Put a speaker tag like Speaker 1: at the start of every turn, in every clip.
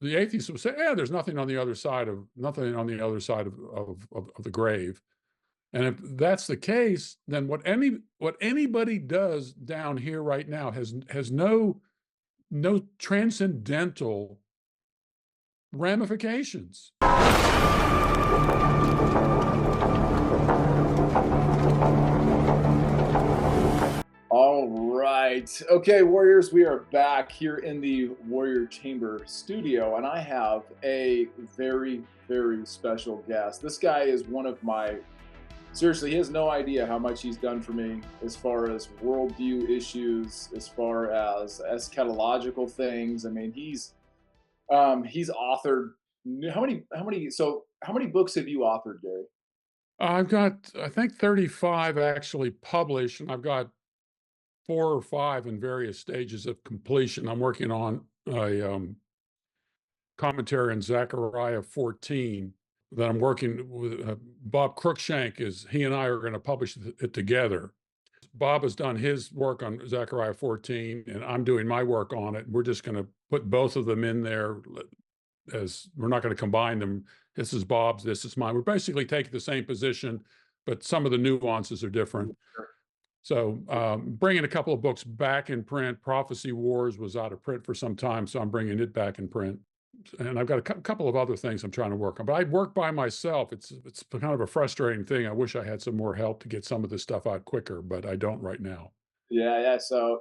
Speaker 1: the atheists will say, "Yeah, there's nothing on the other side of the grave." And if that's the case, then what anybody does down here right now has no transcendental ramifications.
Speaker 2: All right. Okay, Warriors, we are back here in the Warrior Chamber studio, and I have a very, very special guest. This guy is one of my, seriously, he has no idea how much he's done for me as far as worldview issues, as far as eschatological things. I mean, he's authored how many books have you authored, Gary?
Speaker 1: I've got, I think, 35 actually published, and I've got 4 or 5 in various stages of completion. I'm working on a commentary on Zechariah 14 that I'm working with. Bob Cruikshank he and I are going to publish it together. Bob has done his work on Zechariah 14, and I'm doing my work on it. We're just going to put both of them in there, as we're not going to combine them. This is Bob's, this is mine. We're basically taking the same position, but some of the nuances are different. So bringing a couple of books back in print. Prophecy Wars was out of print for some time, so I'm bringing it back in print. And I've got a couple of other things I'm trying to work on, but I work by myself. It's kind of a frustrating thing. I wish I had some more help to get some of this stuff out quicker, but I don't right now.
Speaker 2: Yeah, yeah. So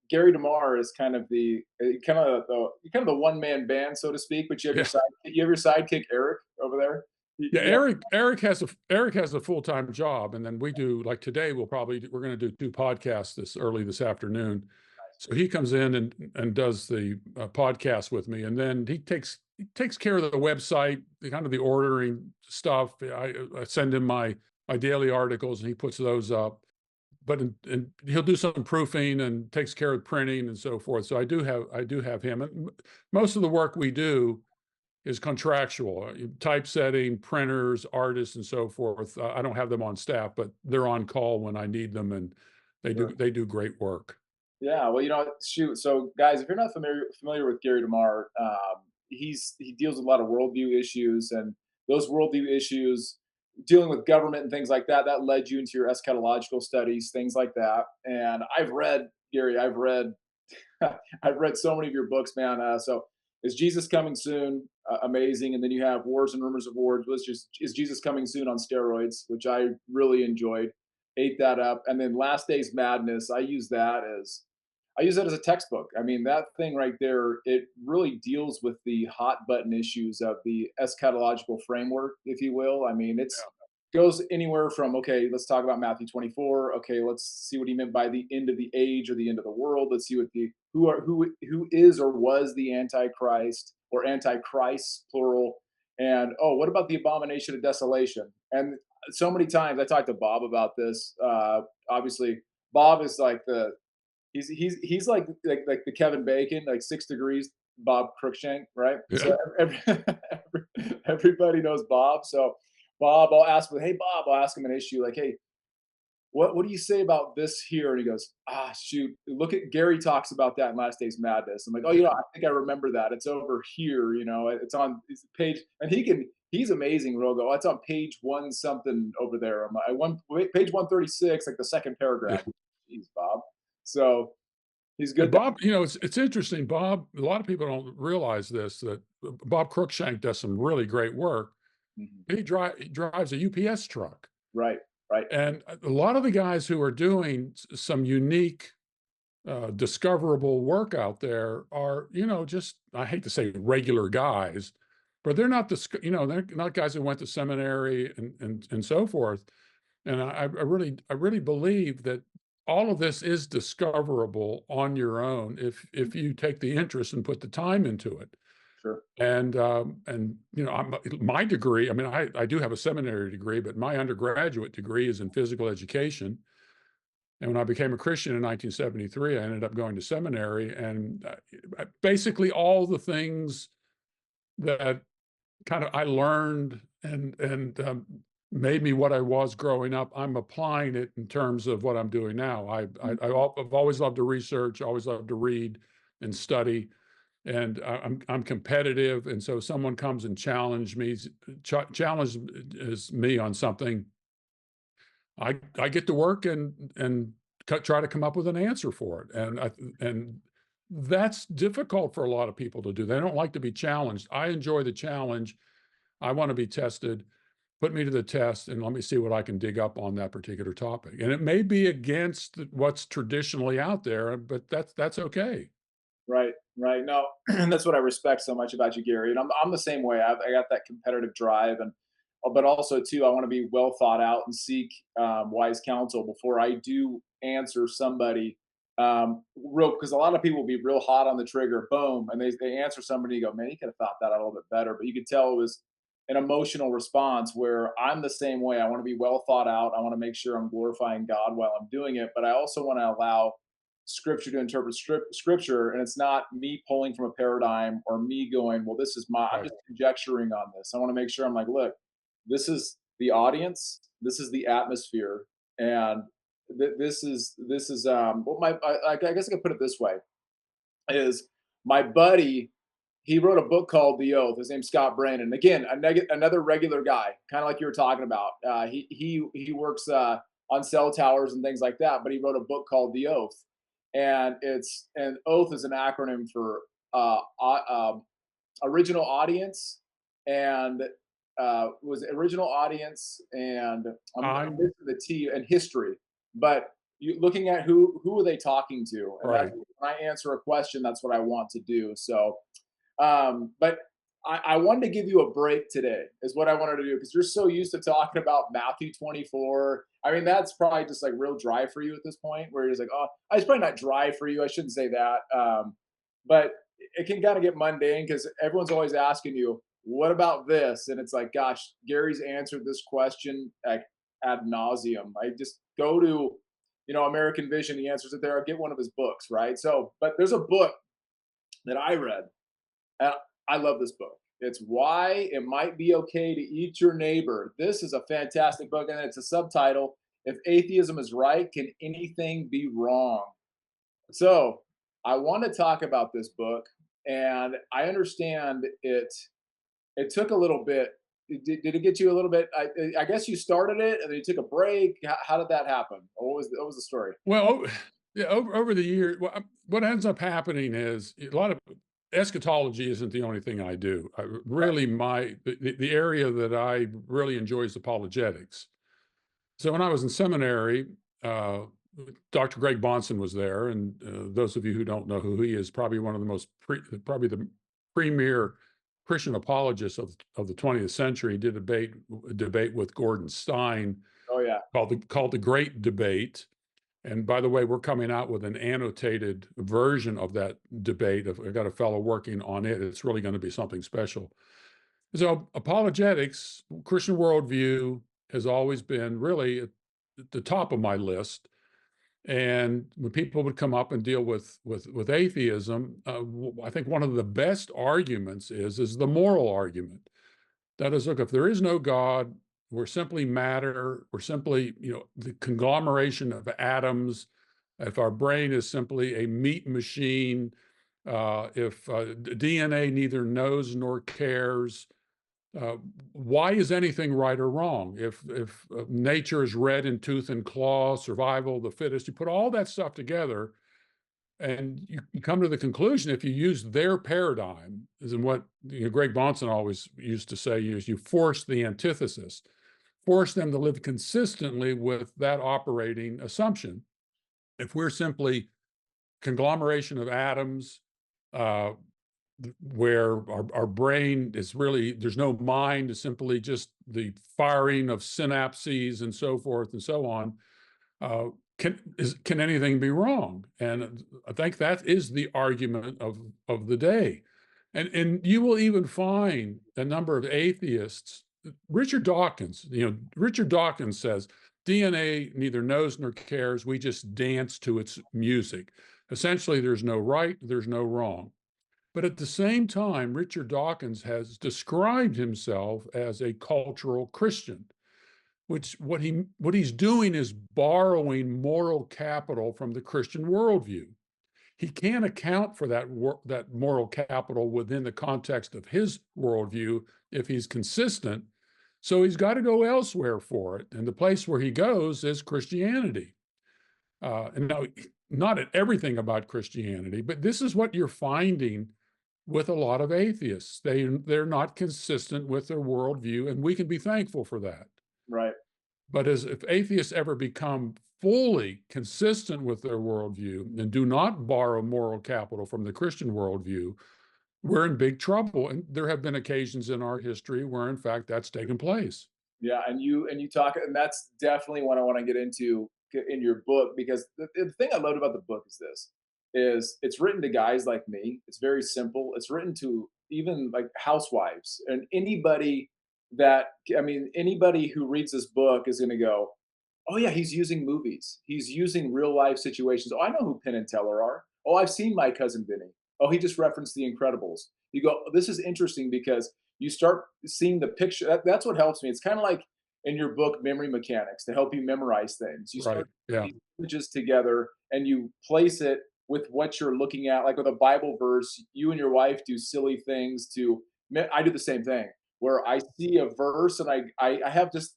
Speaker 2: Gary DeMar is kind of the kind of the one man band, so to speak. But
Speaker 1: Yeah.
Speaker 2: you have your sidekick Eric over there.
Speaker 1: Yeah,
Speaker 2: Yeah,
Speaker 1: Eric has a full-time job, and then we do, like today, we're gonna do 2 podcasts this afternoon. So he comes in and does the podcast with me, and then he takes care of the website, the kind of the ordering stuff. I send him my daily articles, and he puts those up. But and he'll do some proofing and takes care of printing and so forth. So I do have him, and most of the work we do is contractual, typesetting, printers, artists, and so forth. I don't have them on staff, but they're on call when I need them, and
Speaker 2: sure.
Speaker 1: they do great work.
Speaker 2: Yeah. Well, shoot. So, guys, if you're not familiar with Gary DeMar, he deals with a lot of worldview issues, and those worldview issues, dealing with government and things like that, that led you into your eschatological studies, things like that. And I've read Gary. I've read I've read so many of your books, man. So is Jesus coming soon? Amazing. And then you have Wars and Rumors of Wars, which is Jesus coming soon on steroids, which I really enjoyed. Ate that up. And then Last Days Madness, I use that as a textbook. I mean, that thing right there, it really deals with the hot button issues of the eschatological framework, if you will. I mean, it's goes anywhere from, okay, let's talk about Matthew 24. Okay, let's see what he meant by the end of the age or the end of the world. Let's see what the who is or was the antichrist or antichrists plural. And oh, what about the abomination of desolation? And so many times I talked to Bob about this. Obviously, Bob is like he's like the Kevin Bacon, like 6 degrees, Bob Cruikshank, right?
Speaker 1: Yeah.
Speaker 2: So everybody knows Bob. So Bob, hey Bob, I'll ask him an issue like, hey, what do you say about this here? And he goes, shoot, look at Gary talks about that in Last Days Madness. I'm like, oh, I think I remember that. It's over here, it's on page, and he's amazing, Rogo. It's on page one something over there. I'm like, page 136, like the second
Speaker 1: Yeah.
Speaker 2: paragraph. Jeez, Bob. So he's
Speaker 1: And
Speaker 2: good.
Speaker 1: Bob, it's interesting. Bob, a lot of people don't realize this, that Bob Cruikshank does some really great work.
Speaker 2: Mhm.
Speaker 1: He drives a UPS truck.
Speaker 2: Right, right.
Speaker 1: And a lot of the guys who are doing some unique, discoverable work out there are, just, I hate to say regular guys, but they're not they're not guys who went to seminary and so forth. And I really believe that all of this is discoverable on your own if you take the interest and put the time into it.
Speaker 2: Sure.
Speaker 1: And my degree, I mean, I do have a seminary degree, but my undergraduate degree is in physical education. And when I became a Christian in 1973, I ended up going to seminary, and basically all the things that kind of I learned and made me what I was growing up, I'm applying it in terms of what I'm doing now. I've always loved to research, always loved to read and study. and I'm competitive, and so someone comes and challenges me on something, I get to work and try to come up with an answer for it, and that's difficult for a lot of people to do. They don't like to be challenged. I enjoy the challenge. I want to be tested. Put me to the test and let me see what I can dig up on that particular topic. And it may be against what's traditionally out there, but that's okay.
Speaker 2: Right, right. No, and that's what I respect so much about you, Gary. And I'm the same way. I got that competitive drive, and but also too, I want to be well thought out and seek wise counsel before I do answer somebody. Real, because a lot of people will be real hot on the trigger, boom, and they answer somebody. You go, man, you could have thought that out a little bit better. But you could tell it was an emotional response where I'm the same way. I want to be well thought out. I want to make sure I'm glorifying God while I'm doing it, but I also want to allow scripture to interpret scripture, and it's not me pulling from a paradigm or me going, well, this is my, I'm
Speaker 1: Right.
Speaker 2: just conjecturing on this. I want to make sure I'm like, look, this is the audience, this is the atmosphere, and this is well, I guess I could put it this way is my buddy, he wrote a book called The Oath. His name's Scott Brandon. Again, another regular guy, kind of like you were talking about. He works on cell towers and things like that, but he wrote a book called The Oath, and it's and Oath is an acronym for original audience and was original audience and I'm
Speaker 1: Time.
Speaker 2: missing the T and history, but you looking at who are they talking to, and that's
Speaker 1: Right.
Speaker 2: when I answer a question, that's what I want to do. So but I wanted to give you a break today, is what I wanted to do, because you're so used to talking about Matthew 24. I mean, that's probably just like real dry for you at this point, where you're just like, oh, it's probably not dry for you. I shouldn't say that. But it can kind of get mundane because everyone's always asking you, what about this? And it's like, gosh, Gary's answered this question ad nauseum. I just go to, American Vision. He answers it there. I get one of his books, right? So, but there's a book that I read, and I love this book. It's Why It Might Be Okay to Eat Your Neighbor. This is a fantastic book, and it's a subtitle, If Atheism is Right, Can Anything Be Wrong? So I want to talk about this book, and I understand it took a little bit. Did it get you a little bit? I guess you started it and then you took a break. How did that happen? Or what was the story?
Speaker 1: Well, yeah, over the years, what ends up happening is a lot of eschatology isn't the only thing I do. Really, the area that I really enjoy is apologetics. So when I was in seminary, uh, Dr. Greg Bonson was there, and those of you who don't know who he is, probably one of the probably the premier Christian apologists of the 20th century. He did a debate with Gordon Stein
Speaker 2: Oh yeah.
Speaker 1: called the Great Debate. And by the way, we're coming out with an annotated version of that debate. I've got a fellow working on it. It's really going to be something special. So apologetics, Christian worldview has always been really at the top of my list. And when people would come up and deal with atheism, I think one of the best arguments is the moral argument. That is, look, if there is no God, we're simply matter. We're simply, the conglomeration of atoms. If our brain is simply a meat machine, if DNA neither knows nor cares, uh, why is anything right or wrong? If nature is red in tooth and claw, survival of the fittest, you put all that stuff together, and you come to the conclusion, if you use their paradigm, is in what Greg Bonson always used to say, is you force the antithesis, force them to live consistently with that operating assumption. If we're simply conglomeration of atoms, uh, where our brain is really, there's no mind, it's simply just the firing of synapses and so forth and so on, uh, can anything be wrong? And I think that is the argument of the day. And you will even find a number of atheists. Richard Dawkins says DNA neither knows nor cares. We just dance to its music. Essentially, there's no right, there's no wrong. But at the same time, Richard Dawkins has described himself as a cultural Christian, which what he's doing is borrowing moral capital from the Christian worldview. he can't account for that moral capital within the context of his worldview if he's consistent. So he's got to go elsewhere for it. And the place where he goes is Christianity. And now, not at everything about Christianity, but this is what you're finding with a lot of atheists. They're not consistent with their worldview, and we can be thankful for that.
Speaker 2: Right.
Speaker 1: But as if atheists ever become fully consistent with their worldview and do not borrow moral capital from the Christian worldview, we're in big trouble. And there have been occasions in our history where, in fact, that's taken place.
Speaker 2: Yeah, and you talk, and that's definitely what I want to get into in your book, because the thing I loved about the book is this: is it's written to guys like me. It's very simple. It's written to even like housewives and anybody that, I mean, anybody who reads this book is going to go, oh yeah, he's using movies. He's using real life situations. Oh, I know who Penn and Teller are. Oh, I've seen My Cousin Vinny. Oh, he just referenced The Incredibles. You go, oh, this is interesting because you start seeing the picture. That's what helps me. It's kind of like in your book, Memory Mechanics, to help you memorize things. You
Speaker 1: Right.
Speaker 2: start
Speaker 1: Yeah.
Speaker 2: these images together and you place it with what you're looking at. Like with a Bible verse, you and your wife do silly things to. I do the same thing where I see a verse and I have just,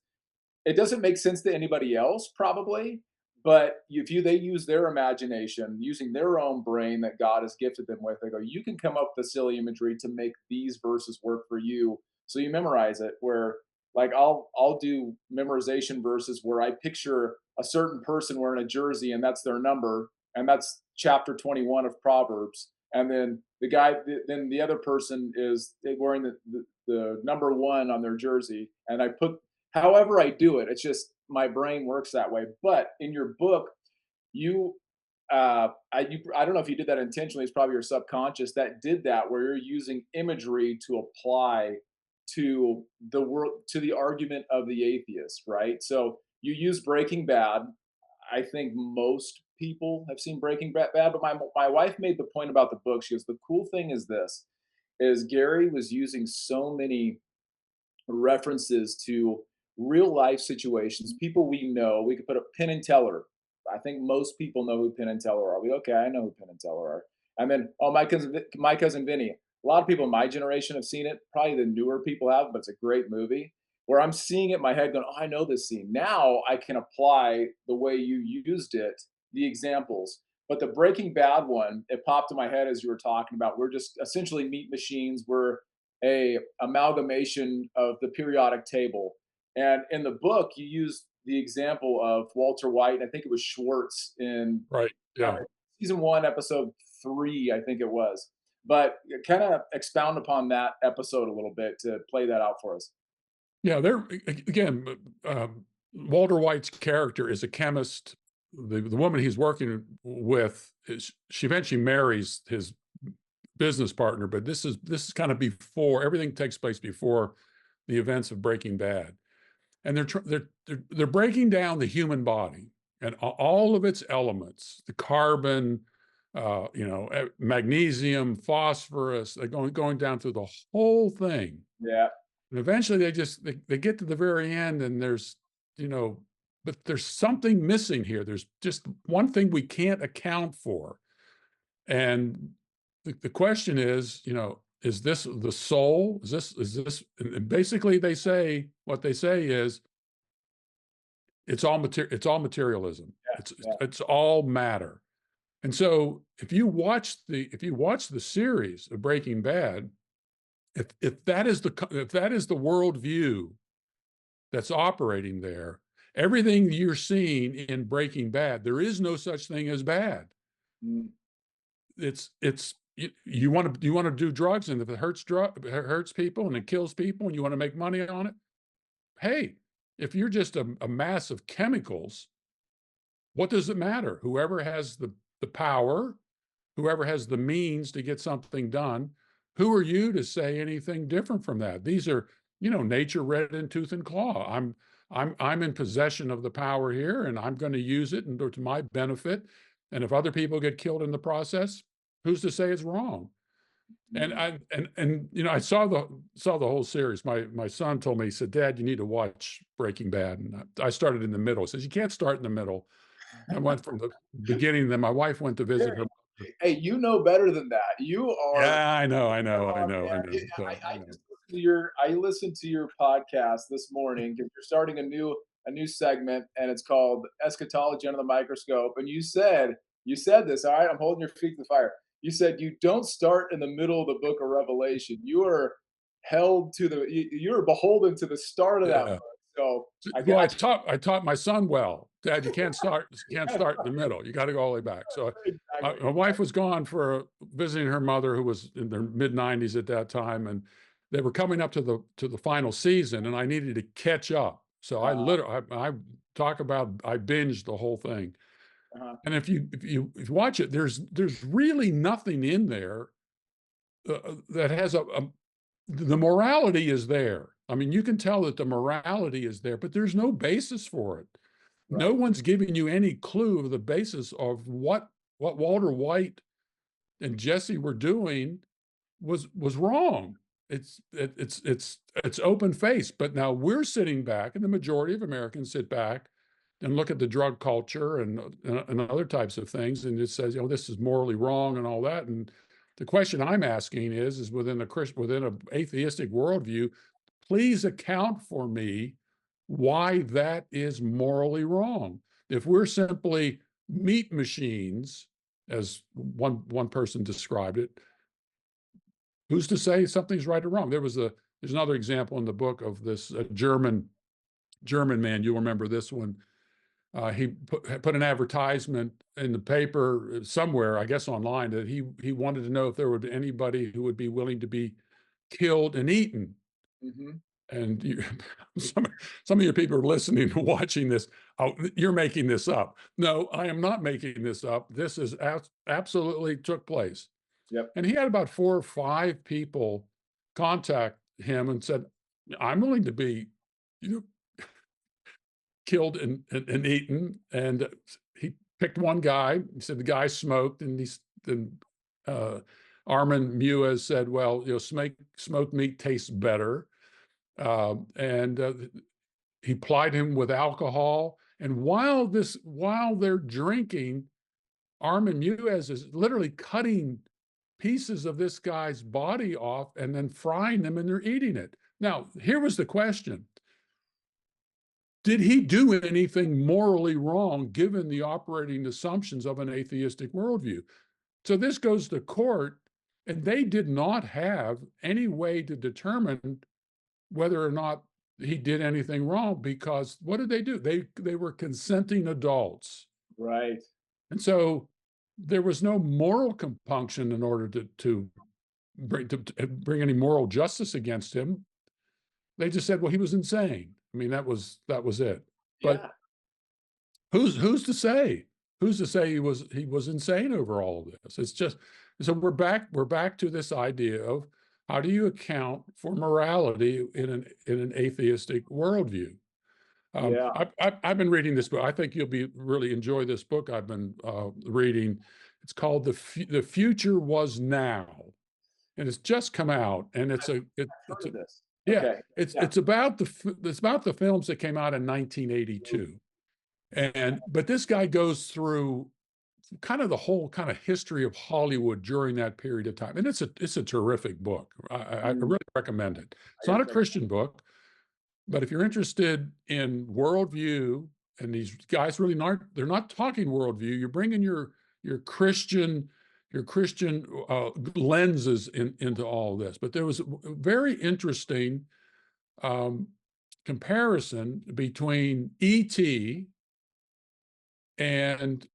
Speaker 2: it doesn't make sense to anybody else probably, but if they use their imagination using their own brain that God has gifted them with, they go, you can come up with the silly imagery to make these verses work for you. So you memorize it. Where like I'll do memorization verses where I picture a certain person wearing a jersey and that's their number, and that's chapter 21 of Proverbs, and then then the other person is wearing the number one on their jersey, and I put, however I do it, it's just my brain works that way. But in your book, you I don't know if you did that intentionally. It's probably your subconscious that did that, where you're using imagery to apply to the world, to the argument of the atheist, right? So you use Breaking Bad. I think most people have seen Breaking Bad, but my wife made the point about the book. She goes, the cool thing is this: is Gary was using so many references to real life situations, people we know. We could put a Penn and Teller. I think most people know who Penn and Teller are. We, okay, I know who Penn and Teller are. And then, oh, my cousin Vinny. A lot of people in my generation have seen it. Probably the newer people have, but it's a great movie. Where I'm seeing it in my head, going, "Oh, I know this scene." Now I can apply the way you used it, the examples. But the Breaking Bad one, it popped in my head as you were talking about. We're just essentially meat machines. We're a amalgamation of the periodic table. And in the book, you use the example of Walter White. I think it was Schwartz in
Speaker 1: Right.
Speaker 2: uh,
Speaker 1: Yeah.
Speaker 2: season one, episode 3, I think it was. But kind of expound upon that episode a little bit to play that out for us.
Speaker 1: Yeah. Again, Walter White's character is a chemist. The woman he's working with she eventually marries his business partner, but this is kind of before everything takes place before the events of Breaking Bad, and they're breaking down the human body and all of its elements, the carbon, magnesium, phosphorus. They're going down through the whole thing,
Speaker 2: Yeah.
Speaker 1: and eventually they get to the very end, and but there's something missing here. There's just one thing we can't account for, and the question is this the soul? Is this? And basically, what they say is it's all materialism.
Speaker 2: Yeah. Yeah.
Speaker 1: It's all matter. And so if you watch the series of Breaking Bad, if that is the worldview that's operating there, everything you're seeing in Breaking Bad, there is no such thing as bad.
Speaker 2: Mm.
Speaker 1: It's you want to do drugs, and if it hurts people and it kills people and you want to make money on it, hey, if you're just a mass of chemicals, what does it matter? Whoever has the power, whoever has the means to get something done, who are you to say anything different from that? These are, nature red in tooth and claw. I'm in possession of the power here, and I'm going to use it to my benefit. And if other people get killed in the process, who's to say it's wrong? And I saw the whole series. My son told me, he said, "Dad, you need to watch Breaking Bad." And I started in the middle. He says, "You can't start in the middle." I went from the beginning. Then my wife went to visit her
Speaker 2: Hey, you know better than that. You are
Speaker 1: Yeah, I know, I
Speaker 2: come
Speaker 1: know, I
Speaker 2: on,
Speaker 1: know, I
Speaker 2: man.
Speaker 1: know. So,
Speaker 2: I
Speaker 1: you know.
Speaker 2: just I listened to your podcast this morning because you're starting a new segment, and it's called Eschatology Under the Microscope. And you said this. All right, I'm holding your feet to the fire. You said you don't start in the middle of the Book of Revelation. You are held to you're beholden to the start of that
Speaker 1: Yeah.
Speaker 2: book. So I
Speaker 1: Well,
Speaker 2: got
Speaker 1: I taught my son well, Dad, you can't
Speaker 2: you.
Speaker 1: start in the middle. You got to go all the way back. So
Speaker 2: Exactly.
Speaker 1: my wife was gone for visiting her mother, who was in their mid 90s at that time, and they were coming up to the final season, and I needed to catch up. So
Speaker 2: Uh,
Speaker 1: I talk about I binged the whole thing.
Speaker 2: uh-huh.
Speaker 1: And if you watch it, there's really nothing in there that has the morality is there. I mean, you can tell that the morality is there, but there's no basis for it. No
Speaker 2: Right.
Speaker 1: one's giving you any clue of the basis of what Walter White and Jesse were doing was wrong. It's open face. But now we're sitting back, and the majority of Americans sit back and look at the drug culture and other types of things, and it says, this is morally wrong and all that. And the question I'm asking is within an atheistic worldview, please account for me why that is morally wrong. If we're simply meat machines, as one person described it, who's to say something's right or wrong? There's another example in the book of this German man. You'll remember this one. He put an advertisement in the paper somewhere, I guess online, that he wanted to know if there would be anybody who would be willing to be killed and eaten.
Speaker 2: Hmm.
Speaker 1: And some of your people are listening and watching this. Oh, you're making this up. No, I am not making this up. This is absolutely took place.
Speaker 2: Yep.
Speaker 1: And he had about 4 or 5 people contact him and said, I'm willing to be, you know, killed and eaten. And he picked one guy. He said the guy smoked, and uh, Armin Mewes said, well, smoked meat tastes better. And he plied him with alcohol. And while they're drinking, Armin Mewes is literally cutting pieces of this guy's body off and then frying them, and they're eating it. Now, here was the question. Did he do anything morally wrong given the operating assumptions of an atheistic worldview? So this goes to court, and they did not have any way to determine whether or not he did anything wrong, because what did they do? They were consenting adults.
Speaker 2: Right.
Speaker 1: And so there was no moral compunction in order to bring any moral justice against him. They just said, well, he was insane. I mean, that was it. But
Speaker 2: Yeah.
Speaker 1: who's to say? Who's to say he was insane over all of this? It's just so we're back to this idea of how do you account for morality in an atheistic worldview?
Speaker 2: Yeah.
Speaker 1: I've been reading this book. I think you'll really enjoy this book I've been reading. It's called The Future Was Now, and it's just come out. And
Speaker 2: I've heard of this.
Speaker 1: yeah,
Speaker 2: Okay. Yeah.
Speaker 1: it's about the films that came out in 1982. But this guy goes through kind of the whole kind of history of Hollywood during that period of time, and it's a terrific book. I
Speaker 2: Mm,
Speaker 1: really recommend it. It's
Speaker 2: I
Speaker 1: not
Speaker 2: gotta
Speaker 1: a
Speaker 2: check.
Speaker 1: Christian book, but if you're interested in worldview, and these guys really they're not talking worldview. You're bringing your Christian lenses into all this. But there was a very interesting um, comparison between E.T. and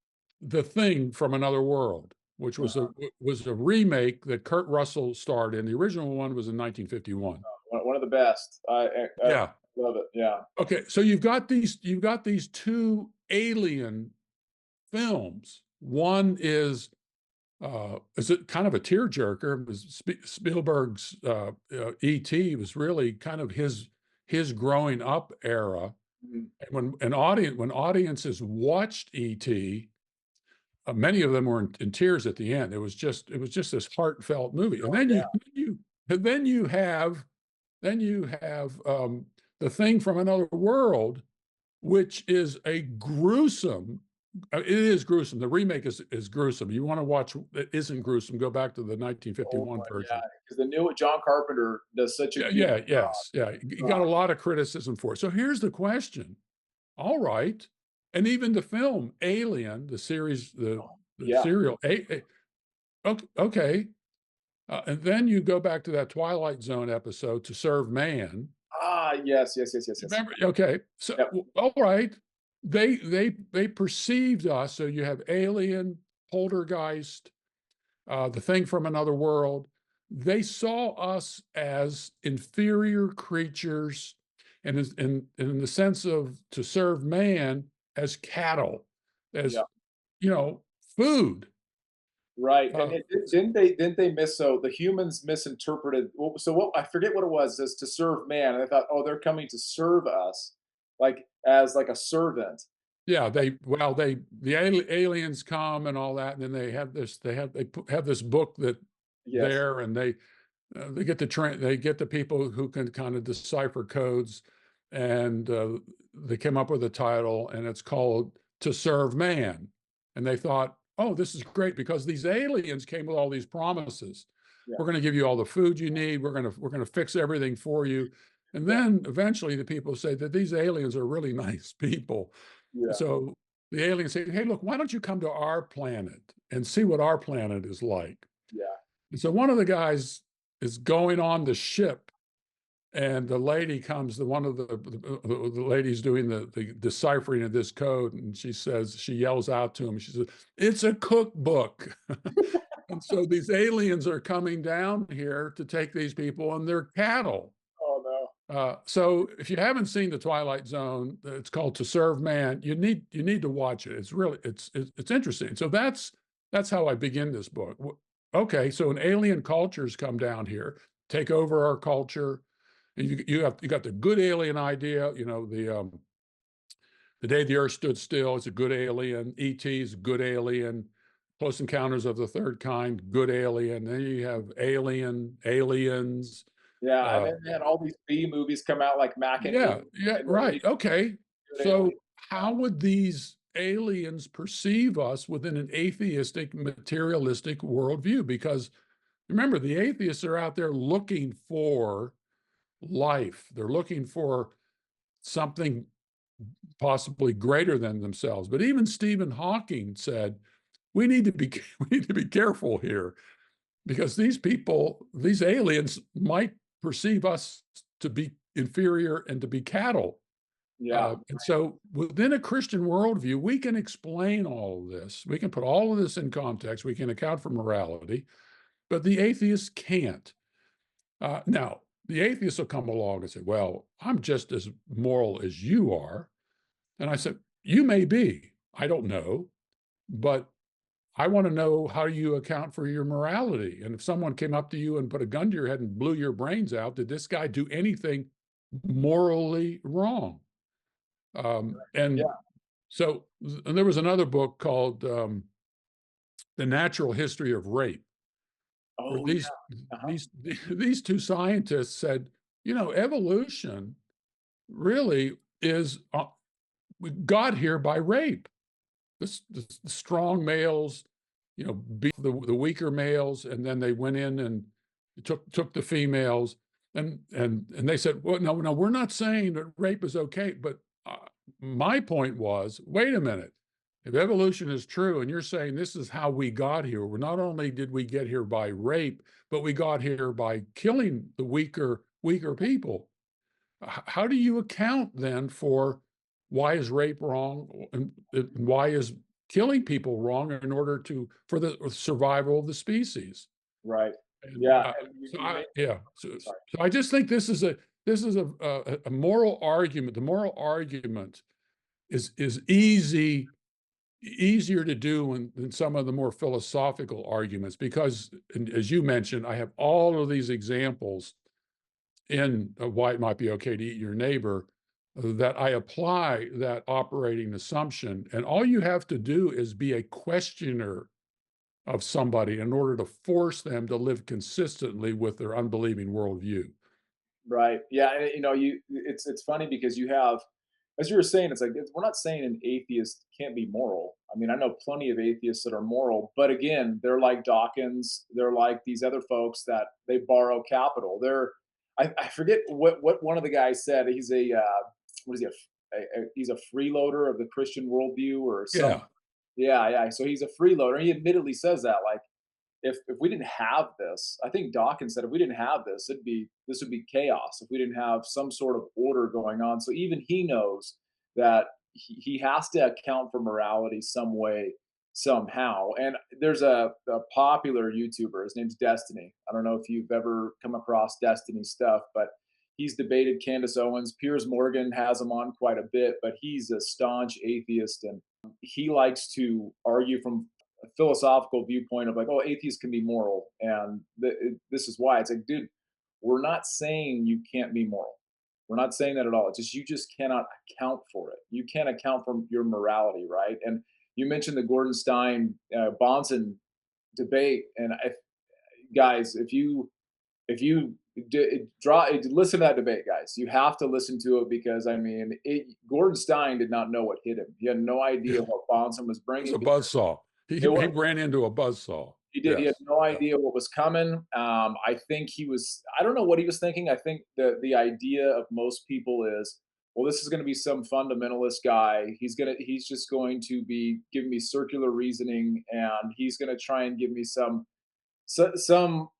Speaker 1: The Thing from Another World, which
Speaker 2: Uh-huh.
Speaker 1: was a remake that Kurt Russell starred in. The original one was in 1951.
Speaker 2: One of the best. I
Speaker 1: Yeah.
Speaker 2: love it. Yeah.
Speaker 1: Okay. So you've got these two alien films. One is it kind of a tearjerker. It was Spielberg's E.T. was really kind of his growing up era.
Speaker 2: Mhm.
Speaker 1: And when audiences watched E.T., many of them were in tears at the end. It was just this heartfelt movie. And
Speaker 2: Oh, yeah.
Speaker 1: then you have The Thing from Another World, which is a gruesome It is gruesome. The remake is gruesome. You want to watch that isn't gruesome, go back to the
Speaker 2: Oh
Speaker 1: 1951
Speaker 2: my, yeah,
Speaker 1: version.
Speaker 2: because the new John Carpenter does such a
Speaker 1: Yeah,
Speaker 2: good
Speaker 1: yeah, yes, yeah. You got
Speaker 2: job.
Speaker 1: a lot of criticism for it. So here's the question. All right. And even the film Alien, the series,
Speaker 2: Oh,
Speaker 1: the
Speaker 2: yeah.
Speaker 1: serial, okay. And then you go back to that Twilight Zone episode, To Serve Man.
Speaker 2: Ah, yes, yes, yes, yes, yes.
Speaker 1: Remember? Okay. So,
Speaker 2: Yep.
Speaker 1: all right. They perceived us. So you have Alien, Poltergeist, the thing from another world. They saw us as inferior creatures, and in the sense of to serve man as cattle, as
Speaker 2: Yeah.
Speaker 1: food.
Speaker 2: Right, and
Speaker 1: Uh,
Speaker 2: didn't they miss so the humans misinterpreted so what I forget what it was, as to serve man, and I thought, "Oh, they're coming to serve us, like, as, like, a servant."
Speaker 1: yeah, the aliens come and all that, and then they have this book that
Speaker 2: Yes.
Speaker 1: there, and they get the people who can kind of decipher codes, and they came up with a title, and it's called "To Serve Man," and they thought, "Oh, this is great because these aliens came with all these promises.
Speaker 2: Yeah,
Speaker 1: We're going to give you all the food you need. We're going to fix everything for you." And
Speaker 2: yeah,
Speaker 1: then eventually the people say that these aliens are really nice people.
Speaker 2: yeah,
Speaker 1: So the aliens say, "Hey, look, why don't you come to our planet and see what our planet is like?"
Speaker 2: yeah,
Speaker 1: And so one of the guys is going on the ship, and the lady comes, one of the ladies doing the deciphering of this code, and she yells out to him, she says, "It's a cookbook." And so these aliens are coming down here to take these people, and they're cattle.
Speaker 2: oh, no.
Speaker 1: So if you haven't seen the Twilight Zone, it's called To Serve Man. You need to watch it. It's really it's interesting. So that's how I begin this book. Okay, so an alien cultures come down here, take over our culture. And you got the good alien idea. The day the Earth stood still. It's a good alien. E.T. is a good alien. Close Encounters of the Third Kind, good alien. Then you have aliens.
Speaker 2: Yeah, and
Speaker 1: Uh,
Speaker 2: then they had all these B movies come out like Mac and Me,
Speaker 1: Yeah, yeah,
Speaker 2: and
Speaker 1: right.
Speaker 2: they
Speaker 1: Okay.
Speaker 2: good alien.
Speaker 1: So how would these aliens perceive us within an atheistic, materialistic worldview? Because remember, the atheists are out there looking for life. They're looking for something possibly greater than themselves. But even Stephen Hawking said, we need to be we need to be careful here because these aliens might perceive us to be inferior and to be cattle.
Speaker 2: Yeah,
Speaker 1: And so within a Christian worldview, we can explain all of this. We can put all of this in context. We can account for morality, but the atheists can't. Now, the atheists will come along and say, well, I'm just as moral as you are. And I said, you may be. I don't know. But I want to know how you account for your morality. And if someone came up to you and put a gun to your head and blew your brains out, did this guy do anything morally wrong? And
Speaker 2: yeah.
Speaker 1: so and there was another book called The Natural History of Rape, where
Speaker 2: Oh,
Speaker 1: these
Speaker 2: yeah. Uh-huh.
Speaker 1: these these two scientists said, evolution really is we got here by rape. The strong males, beat the weaker males, and then they went in and took the females, and they said, well, no, we're not saying that rape is okay, but my point was, wait a minute. If evolution is true, and you're saying this is how we got here, well, not only did we get here by rape, but we got here by killing the weaker people. How do you account then for why is rape wrong and why is killing people wrong in order for the survival of the species?
Speaker 2: Right.
Speaker 1: And
Speaker 2: Yeah, and
Speaker 1: so
Speaker 2: you made
Speaker 1: yeah,
Speaker 2: sorry.
Speaker 1: so I just think this is a moral argument. The moral argument is easier to do than some of the more philosophical arguments because, and as you mentioned, I have all of these examples in why it might be okay to eat your neighbor, that I apply that operating assumption. And all you have to do is be a questioner of somebody in order to force them to live consistently with their unbelieving worldview.
Speaker 2: Right. Yeah, and, you know, it's funny because you have as you were saying, it's like we're not saying an atheist can't be moral. I mean, I know plenty of atheists that are moral, but again, they're like Dawkins. They're like these other folks that they borrow capital. I forget what one of the guys said. He's a what is he? He's a freeloader of the Christian worldview or some.
Speaker 1: Yeah.
Speaker 2: Yeah, yeah. So he's a freeloader. He admittedly says that, like, if we didn't have this, I think Dawkins said if we didn't have this, this would be chaos if we didn't have some sort of order going on. So even he knows that he has to account for morality some way, somehow. And there's a popular YouTuber, his name's Destiny. I don't know if you've ever come across Destiny stuff, but he's debated Candace Owens. Piers Morgan has him on quite a bit, but he's a staunch atheist, and he likes to argue from a philosophical viewpoint of like, oh, atheists can be moral, and this is why. It's like, dude, we're not saying you can't be moral. We're not saying that at all. It's just you just cannot account for it. You can't account for your morality, right? And you mentioned the Gordon Stein Bonson debate, and guys, if you listen to that debate, guys, you have to listen to it because I mean, Gordon Stein did not know what hit him. He had no idea
Speaker 1: Yeah.
Speaker 2: what Bonson was
Speaker 1: It's
Speaker 2: bringing.
Speaker 1: a buzzsaw.
Speaker 2: It
Speaker 1: He
Speaker 2: was,
Speaker 1: ran into a buzzsaw.
Speaker 2: he did. He had
Speaker 1: Yes.
Speaker 2: no
Speaker 1: Yeah.
Speaker 2: idea what was coming. I think he was. I don't know what he was thinking. I think the idea of most people is, well, this is going to be some fundamentalist guy. He's just going to be giving me circular reasoning, and he's going to try and give me some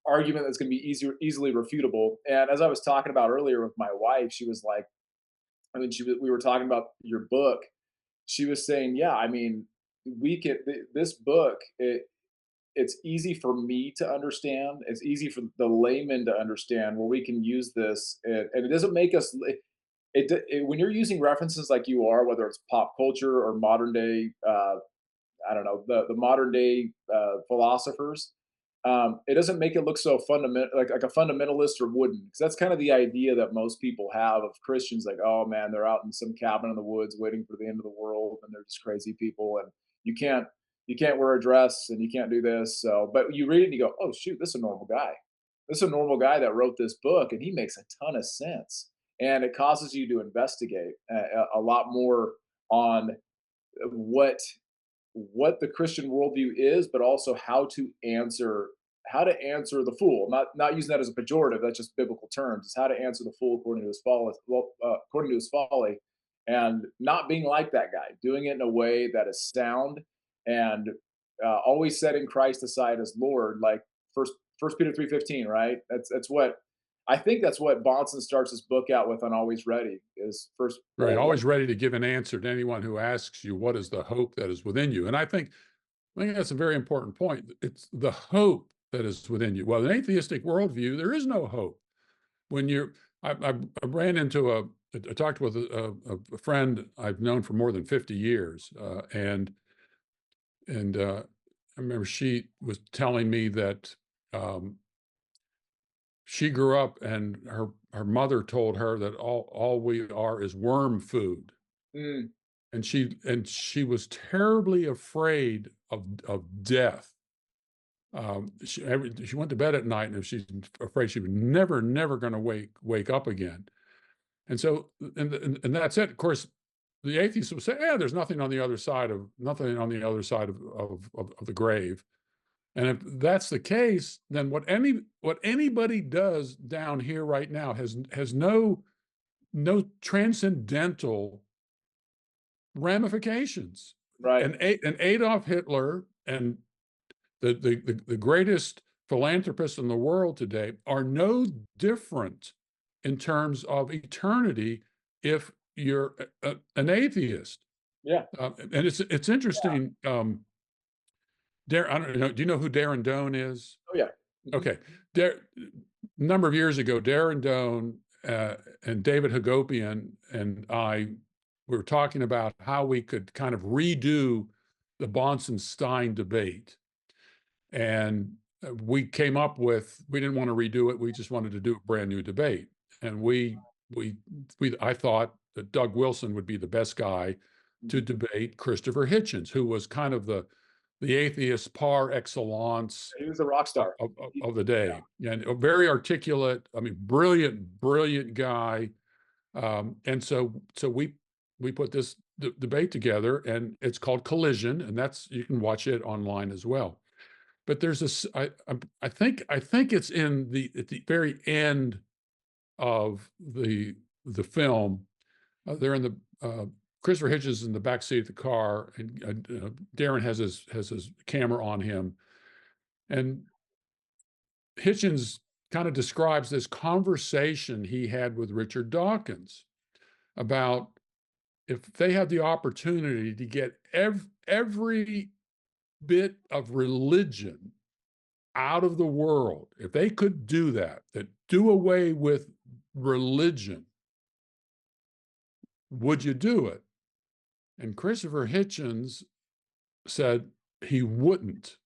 Speaker 2: argument that's going to be easily refutable. And as I was talking about earlier with my wife, she was like, I mean, we were talking about your book. She was saying, yeah, I mean, this book. It's easy for me to understand. It's easy for the layman to understand where we can use this, and it doesn't make us. When you're using references like you are, whether it's pop culture or modern day, I don't know, the modern day philosophers, it doesn't make it look so fundamental, like a fundamentalist or wooden, because that's kind of the idea that most people have of Christians, like, oh man, they're out in some cabin in the woods waiting for the end of the world, and they're just crazy people, and you can't you can't wear a dress and you can't do this. So, but you read it and you go, oh shoot, this is a normal guy. This is a normal guy that wrote this book, and he makes a ton of sense, and it causes you to investigate a lot more on what the Christian worldview is, but also how to answer the fool. Not using that as a pejorative. That's just biblical terms. It's how to answer the fool according to his folly. Well, according to his folly, and not being like that guy. Doing it in a way that is sound and always setting Christ aside as Lord. Like First Peter 3:15. Right. That's what I think. That's what Bonson starts his book out with on Always Ready. Is first.
Speaker 1: Right. Always ready to give an answer to anyone who asks you, what is the hope that is within you? And I think that's a very important point. It's the hope that is within you. Well, in atheistic worldview, there is no hope. When you're, I ran into I talked with a friend I've known for more than 50 years, and I remember she was telling me that um, she grew up and her mother told her that all we are is worm food,
Speaker 2: Mm,
Speaker 1: and she was terribly afraid of death. She went to bed at night and she's afraid she was never going to wake up again. And so, and that's it. Of course, the atheists will say, "Yeah, there's nothing on the other side of the grave." And if that's the case, then what anybody does down here right now has no transcendental ramifications.
Speaker 2: right.
Speaker 1: And Adolf Hitler and the greatest philanthropists in the world today are no different in terms of eternity if you're an atheist.
Speaker 2: Yeah.
Speaker 1: And it's interesting. I don't know. Do you know who Darren Doan is?
Speaker 2: Oh yeah. Mhm.
Speaker 1: Okay, a number of years ago, Darren Doan and David Hagopian and I were talking about how we could kind of redo the Bonson-Stein debate. And we came up with, we didn't want to redo it. We just wanted to do a brand new debate. And I thought that Doug Wilson would be the best guy to
Speaker 2: Mhm.
Speaker 1: debate Christopher Hitchens, who was kind of the atheist par excellence
Speaker 2: He was a rock
Speaker 1: of,
Speaker 2: star.
Speaker 1: of,
Speaker 2: He-
Speaker 1: of the day, and a very articulate. I mean, brilliant guy. And so we we put this debate together, and it's called Collision, and that's you can watch it online as well. But there's this, I think it's in the at the very end of the film. They're in the Christopher Hitchens is in the back seat of the car, and Darren has his camera on him, and Hitchens kind of describes this conversation he had with Richard Dawkins about if they had the opportunity to get every bit of religion out of the world, if they could do that, that do away with religion, would you do it? And Christopher Hitchens said he wouldn't.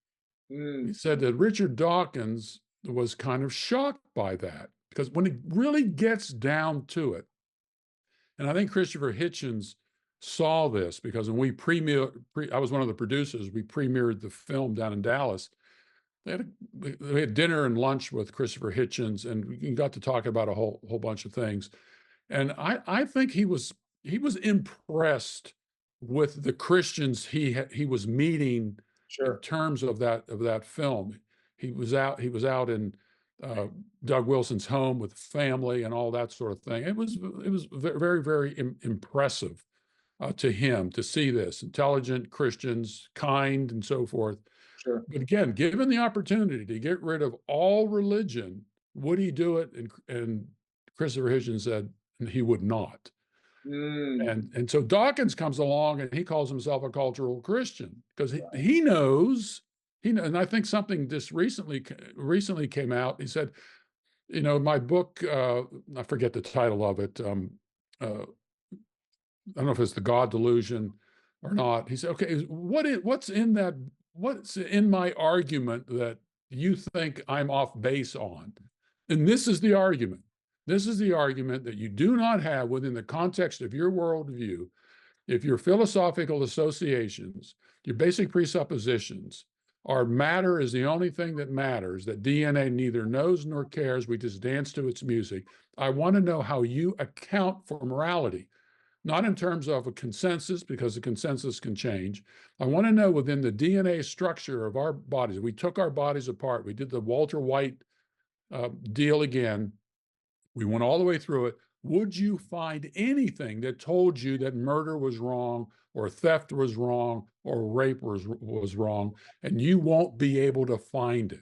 Speaker 1: He
Speaker 2: Mm,
Speaker 1: said that Richard Dawkins was kind of shocked by that because when it really gets down to it, and I think Christopher Hitchens saw this because when I was one of the producers, we premiered the film down in Dallas. We had dinner and lunch with Christopher Hitchens, and we got to talk about a whole bunch of things. And I think he was impressed with the Christians he was meeting in
Speaker 2: sure,
Speaker 1: terms of that film. He was out in Doug Wilson's home with family and all that sort of thing. It was very very impressive to him to see this intelligent Christians, kind and so forth.
Speaker 2: sure.
Speaker 1: But again, given the opportunity to get rid of all religion, would he do it? And Christopher Hitchens said he would not.
Speaker 2: Mm,
Speaker 1: And so Dawkins comes along and he calls himself a cultural Christian because he knows and I think something just recently came out. He said, you know, my book, I forget the title of it. Uh, I don't know if it's the God delusion or not. He said, okay, what's in my argument that you think I'm off base on? And this is the argument. This is the argument that you do not have within the context of your worldview, if your philosophical associations, your basic presuppositions are matter is the only thing that matters, that DNA neither knows nor cares, we just dance to its music. I want to know how you account for morality, not in terms of a consensus, because the consensus can change. I want to know within the DNA structure of our bodies. We took our bodies apart. We did the Walter White deal again. We went all the way through it. Would you find anything that told you that murder was wrong, or theft was wrong, or rape was wrong? And you won't be able to find it.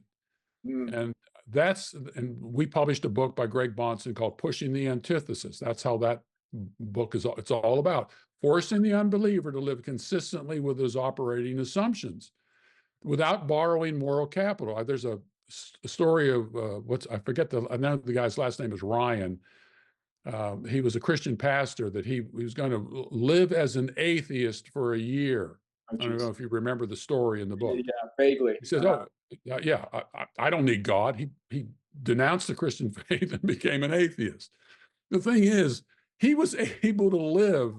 Speaker 2: mm,
Speaker 1: And we published a book by Greg Bahnsen called Pushing the Antithesis. That's how that book is. It's all about forcing the unbeliever to live consistently with his operating assumptions without borrowing moral capital. There's a story of I forget I know the guy's last name is Ryan. He was a Christian pastor that he was going to live as an atheist for a year.
Speaker 2: oh,
Speaker 1: I don't know
Speaker 2: geez.
Speaker 1: if you remember the story in the book.
Speaker 2: Yeah, vaguely.
Speaker 1: He says, "Oh, yeah, I don't need God." He denounced the Christian faith and became an atheist. The thing is, he was able to live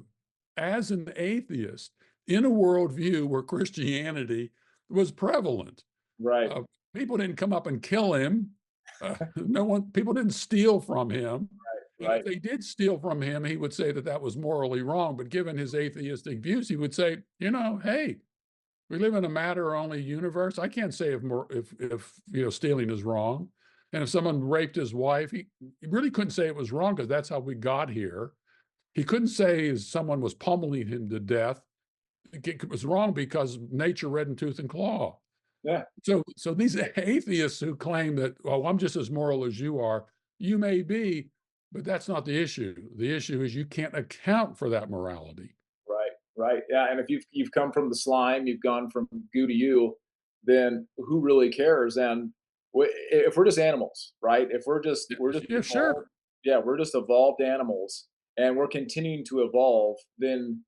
Speaker 1: as an atheist in a worldview where Christianity was prevalent.
Speaker 2: Right,
Speaker 1: Uh, People didn't come up and kill him. People didn't steal from him. And if
Speaker 2: right.
Speaker 1: they did steal from him, he would say that that was morally wrong. But given his atheistic views, he would say, you know, hey, we live in a matter-only universe. I can't say if you know stealing is wrong, and if someone raped his wife, he really couldn't say it was wrong because that's how we got here. He couldn't say someone was pummeling him to death. It was wrong because nature red in tooth and claw.
Speaker 2: Yeah,
Speaker 1: So these atheists who claim that, well, I'm just as moral as you are, you may be, but that's not the issue. The issue is you can't account for that morality.
Speaker 2: right, right. Yeah, and if you've come from the slime, you've gone from goo to you, then who really cares? And if we're just animals, right? If we're just
Speaker 1: Yeah,
Speaker 2: evolved,
Speaker 1: sure.
Speaker 2: yeah, we're just evolved animals, and we're continuing to evolve, then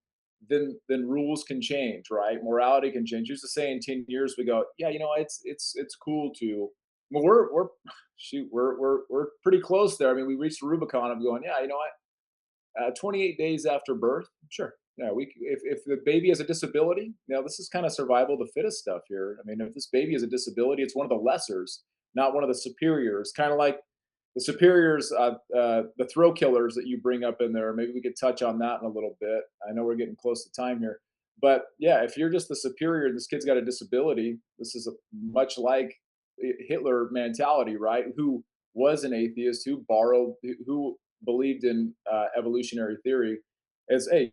Speaker 2: rules can change, right? Morality can change. Used to say in 10 years we go, yeah, you know, it's cool to. Well, we're shoot, we're pretty close there. I mean, we reached the Rubicon of going, yeah, you know what? 28 days after birth, sure. Yeah, if the baby has a disability, now this is kind of survival of the fittest stuff here. I mean, if this baby has a disability, it's one of the lessers, not one of the superiors. Kind of like the superiors, the thrill killers that you bring up in there. Maybe we could touch on that in a little bit. I know we're getting close to time here, but yeah, if you're just the superior, this kid's got a disability. This is much like Hitler mentality, right? Who was an atheist, who borrowed, who believed in evolutionary theory, as a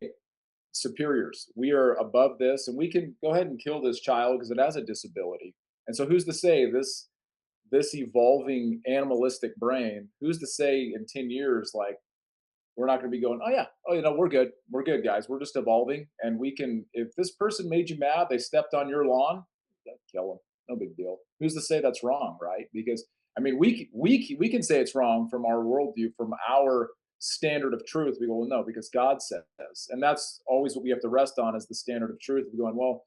Speaker 2: superiors. We are above this, and we can go ahead and kill this child because it has a disability. And so, who's to say this evolving animalistic brain? Who's to say in 10 years, like we're not going to be going, oh yeah, oh we're good guys, we're just evolving, and we can. If this person made you mad, they stepped on your lawn, yeah, kill them, no big deal. Who's to say that's wrong, right? Because I mean, we can say it's wrong from our worldview, from our standard of truth. We go, well, no, because God says, and that's always what we have to rest on is the standard of truth. We're going, well,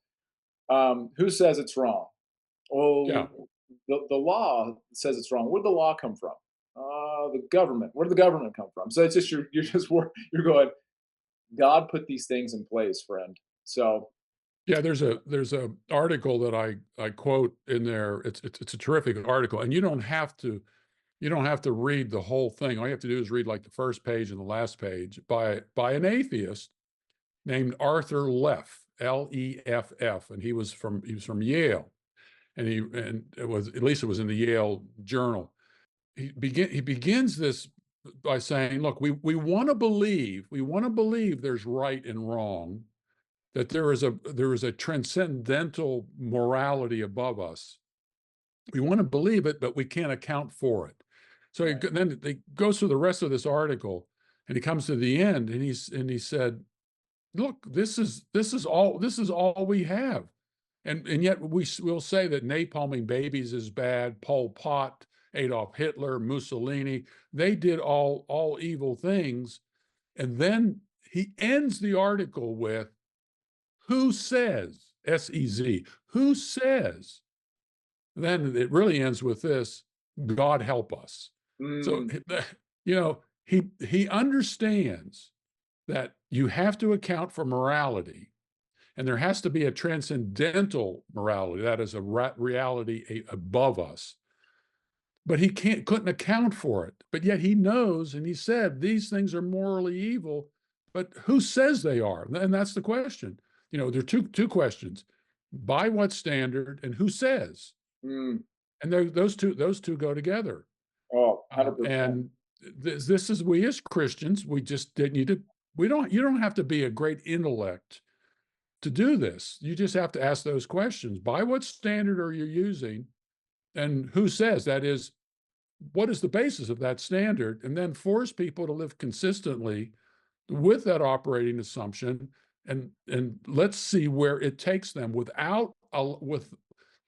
Speaker 2: who says it's wrong?
Speaker 1: Yeah.
Speaker 2: Well, the law says it's wrong. Where'd the law come from? The government. Where did the government come from? So it's just you're going. God put these things in place, friend. So
Speaker 1: Yeah, there's a article that I quote in there. It's a terrific article, and you don't have to read the whole thing. All you have to do is read like the first page and the last page by an atheist named Arthur Leff, Leff, and he was from Yale, and it was, at least it was in the Yale Journal. He begins this by saying, "Look, we want to believe there's right and wrong, that there is a transcendental morality above us. We want to believe it, but we can't account for it." So
Speaker 2: right.
Speaker 1: then he goes through the rest of this article, and he comes to the end, and he said, "Look, this is all we have." And yet will say that napalming babies is bad. Pol Pot, Adolf Hitler, Mussolini, they did all evil things. And then he ends the article with, "Who says?" S-E-Z. Who says? Then it really ends with this: "God help us." So
Speaker 2: Mm,
Speaker 1: he understands that you have to account for morality, and there has to be a transcendental morality, that is a reality above us. But he couldn't account for it. But yet he knows, and he said these things are morally evil. But who says they are? And that's the question. There are two questions: by what standard, and who says?
Speaker 2: mm.
Speaker 1: And those two go together.
Speaker 2: Oh, 100%.
Speaker 1: And this is, we as Christians, we just didn't need to. We don't. You don't have to be a great intellect to do this. You just have to ask those questions. By what standard are you using? And who says? That is, what is the basis of that standard? And then force people to live consistently with that operating assumption, and let's see where it takes them with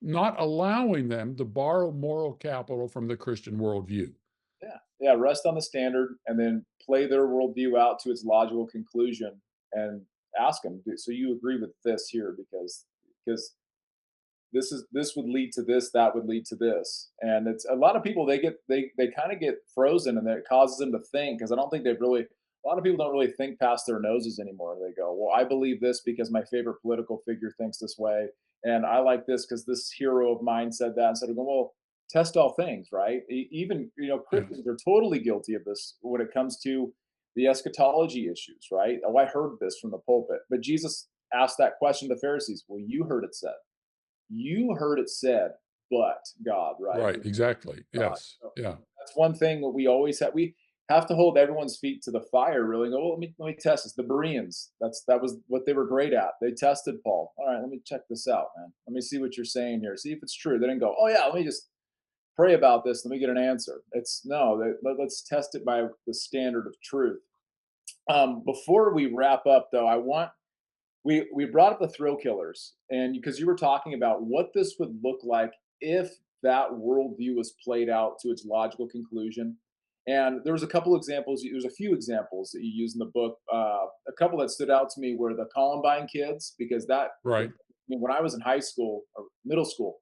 Speaker 1: not allowing them to borrow moral capital from the Christian worldview.
Speaker 2: Yeah, yeah. Rest on the standard, and then play their worldview out to its logical conclusion, and ask them. So you agree with this here because this would lead to this, that would lead to this, and it's a lot of people, they kind of get frozen, and it causes them to think, because I don't think they've really, a lot of people don't really think past their noses anymore. They go, well, I believe this because my favorite political figure thinks this way, and I like this because this hero of mine said that. Instead of going, well, test all things, right? Even
Speaker 1: Yes.
Speaker 2: Christians are totally guilty of this when it comes to the eschatology issues, right? Oh, I heard this from the pulpit, but Jesus asked that question to the Pharisees. Well, you heard it said, but God, right?
Speaker 1: Right. Exactly.
Speaker 2: God.
Speaker 1: Yes.
Speaker 2: So
Speaker 1: Yeah.
Speaker 2: that's one thing that we always have. We have to hold everyone's feet to the fire, really. Go, well, let me test this. The Bereans, that was what they were great at. They tested Paul. All right, let me check this out, man. Let me see what you're saying here. See if it's true. They didn't go, oh yeah, let me just pray about this. Let me get an answer. It's no. Let's test it by the standard of truth. Before we wrap up, though, I want we brought up the thrill killers, and because you were talking about what this would look like if that worldview was played out to its logical conclusion. And there was a couple examples. There's a few examples that you use in the book. A couple that stood out to me were the Columbine kids, because I
Speaker 1: Right.
Speaker 2: mean, when I was in high school or middle school,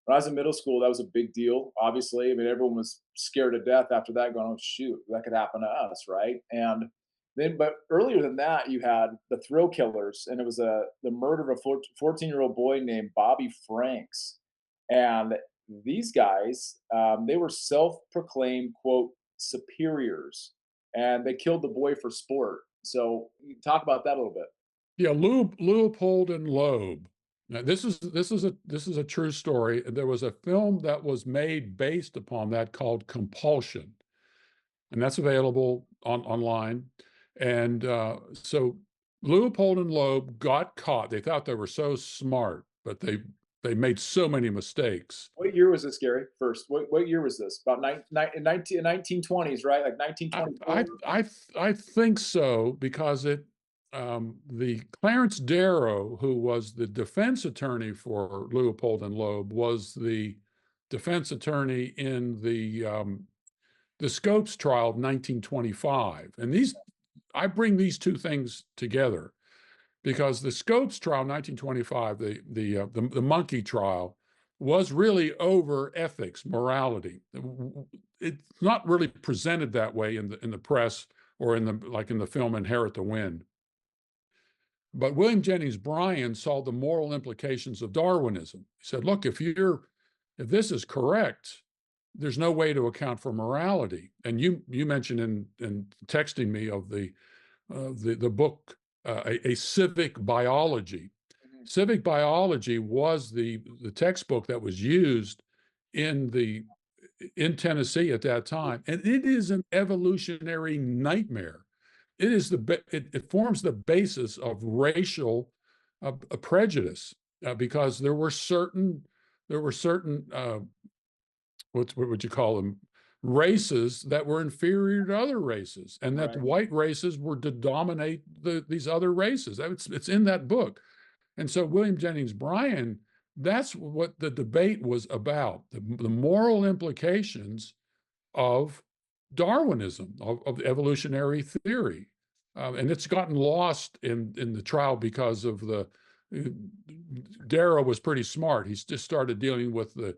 Speaker 2: when I was in middle school, that was a big deal. Obviously, I mean, everyone was scared to death after that, going, "Oh shoot, that could happen to us," right? And then, but earlier than that, you had the thrill killers, and it was the murder of a 14-year-old boy named Bobby Franks. And these guys, they were self-proclaimed, quote, superiors, and they killed the boy for sport. So talk about that a little bit.
Speaker 1: Yeah, Leopold and Loeb. Now, this is a true story. There was a film that was made based upon that called Compulsion, and that's available online. And so Leopold and Loeb got caught. They thought they were so smart, but they made so many mistakes.
Speaker 2: What year was this, Gary? First, what year was this? About 1920s, right? Like
Speaker 1: I
Speaker 2: 1924.
Speaker 1: I I I think so because the Clarence Darrow, who was the defense attorney for Leopold and Loeb, was the defense attorney in the Scopes trial of 1925. And I bring these two things together because the Scopes trial, 1925, the monkey trial, was really over ethics, morality. It's not really presented that way in the press or in the film Inherit the Wind. But William Jennings Bryan saw the moral implications of Darwinism. He said, look, if this is correct, there's no way to account for morality. And you mentioned in texting me of the book, a civic biology.
Speaker 2: Mhm.
Speaker 1: Civic biology was the textbook that was used in Tennessee at that time, and it is an evolutionary nightmare. It forms the basis of racial prejudice because there were certain what would you call them, races that were inferior to other races, and that
Speaker 2: Right.
Speaker 1: white races were to dominate these other races. It's in that book. And so William Jennings Bryan, that's what the debate was about, the moral implications of Darwinism, of evolutionary theory. And it's gotten lost in the trial because of Darrow was pretty smart. He's just started dealing with the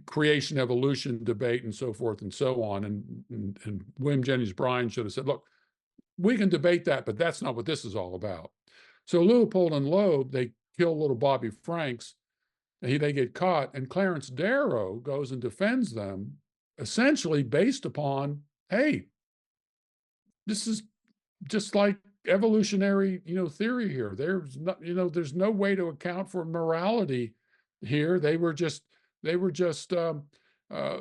Speaker 1: creation evolution debate and so forth and so on. And William Jennings Bryan should have said, look, we can debate that, but that's not what this is all about. So Leopold and Loeb, they kill little Bobby Franks, and they get caught, and Clarence Darrow goes and defends them, essentially based upon, hey, this is just like evolutionary, theory here. There's no way to account for morality here. Uh,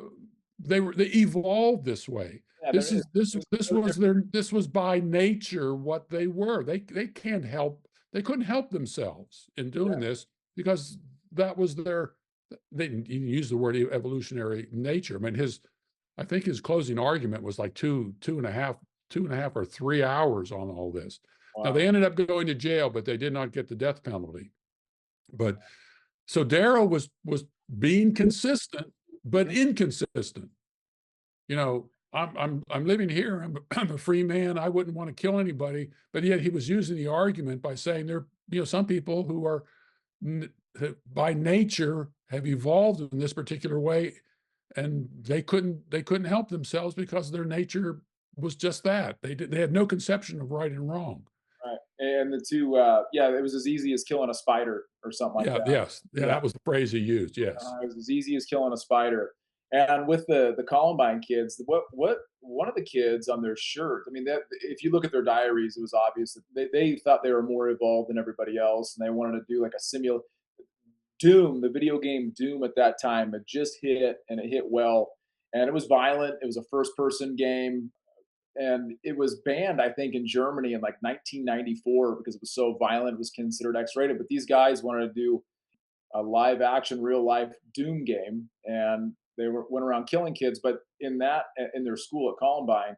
Speaker 1: they evolved this way.
Speaker 2: Yeah,
Speaker 1: This is this
Speaker 2: there's
Speaker 1: this
Speaker 2: no
Speaker 1: was
Speaker 2: difference.
Speaker 1: this was by nature what they were. They couldn't help themselves in doing
Speaker 2: Yeah.
Speaker 1: this because that was they didn't even use the word evolutionary nature. I mean, I think his closing argument was like two and a half or 3 hours on all this. Now
Speaker 2: Wow.
Speaker 1: they ended up going to jail, but they did not get the death penalty. But so Darrow was being consistent, but inconsistent. I'm living here. I'm a free man. I wouldn't want to kill anybody, but yet he was using the argument by saying some people who are by nature have evolved in this particular way, and they couldn't help themselves because their nature was just that. They had no conception of right and wrong.
Speaker 2: Right. And the two, yeah, it was as easy as killing a spider or something like
Speaker 1: Yeah,
Speaker 2: that.
Speaker 1: yes, yeah,
Speaker 2: Yeah.
Speaker 1: that was the phrase he used. Yes.
Speaker 2: It was as easy as killing a spider. And with the Columbine kids, what one of the kids on their shirt, I mean, that if you look at their diaries, it was obvious that they thought they were more evolved than everybody else, and they wanted to do like a simul Doom, the video game Doom at that time had just hit, and it hit well, and it was violent. It was a first person game, and it was banned, I think, in Germany in like 1994 because it was so violent. It was considered X rated. But these guys wanted to do a live action, real life Doom game, and went around killing kids. But in their school at Columbine,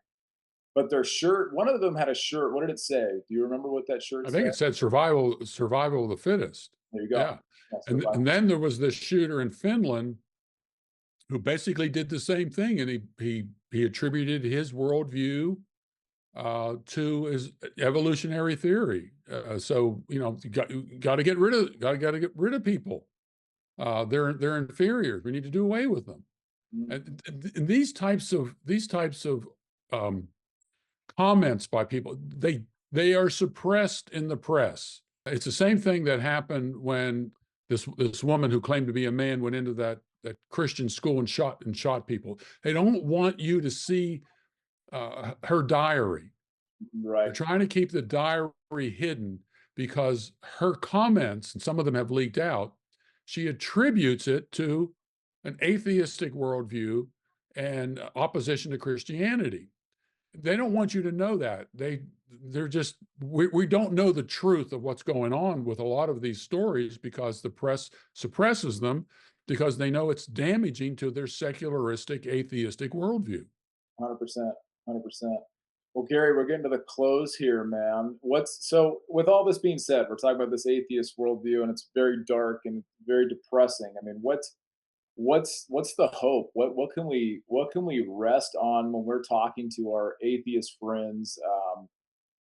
Speaker 2: but their shirt, one of them had a shirt. What did it say? Do you remember what that shirt
Speaker 1: I think
Speaker 2: said?
Speaker 1: it said survival of the fittest.
Speaker 2: There you go.
Speaker 1: Yeah.
Speaker 2: That's
Speaker 1: And then there was this shooter in Finland who basically did the same thing, and he attributed his worldview to his evolutionary theory. So you got to get rid of people. They're inferior. We need to do away with them. And these types of um, comments by people, they are suppressed in the press. It's the same thing that happened when this woman who claimed to be a man went into that Christian school and shot people. They don't want you to see her diary. They're
Speaker 2: Right.
Speaker 1: trying to keep the diary hidden because her comments, and some of them have leaked out, she attributes it to an atheistic worldview and opposition to Christianity. They don't want you to know that. They're just we don't know the truth of what's going on with a lot of these stories because the press suppresses them because they know it's damaging to their secularistic atheistic worldview.
Speaker 2: 100%. 100%. Well, Gary, we're getting to the close here, man. With all this being said, we're talking about this atheist worldview, and it's very dark and very depressing. I mean, what's the hope? What can we rest on when we're talking to our atheist friends?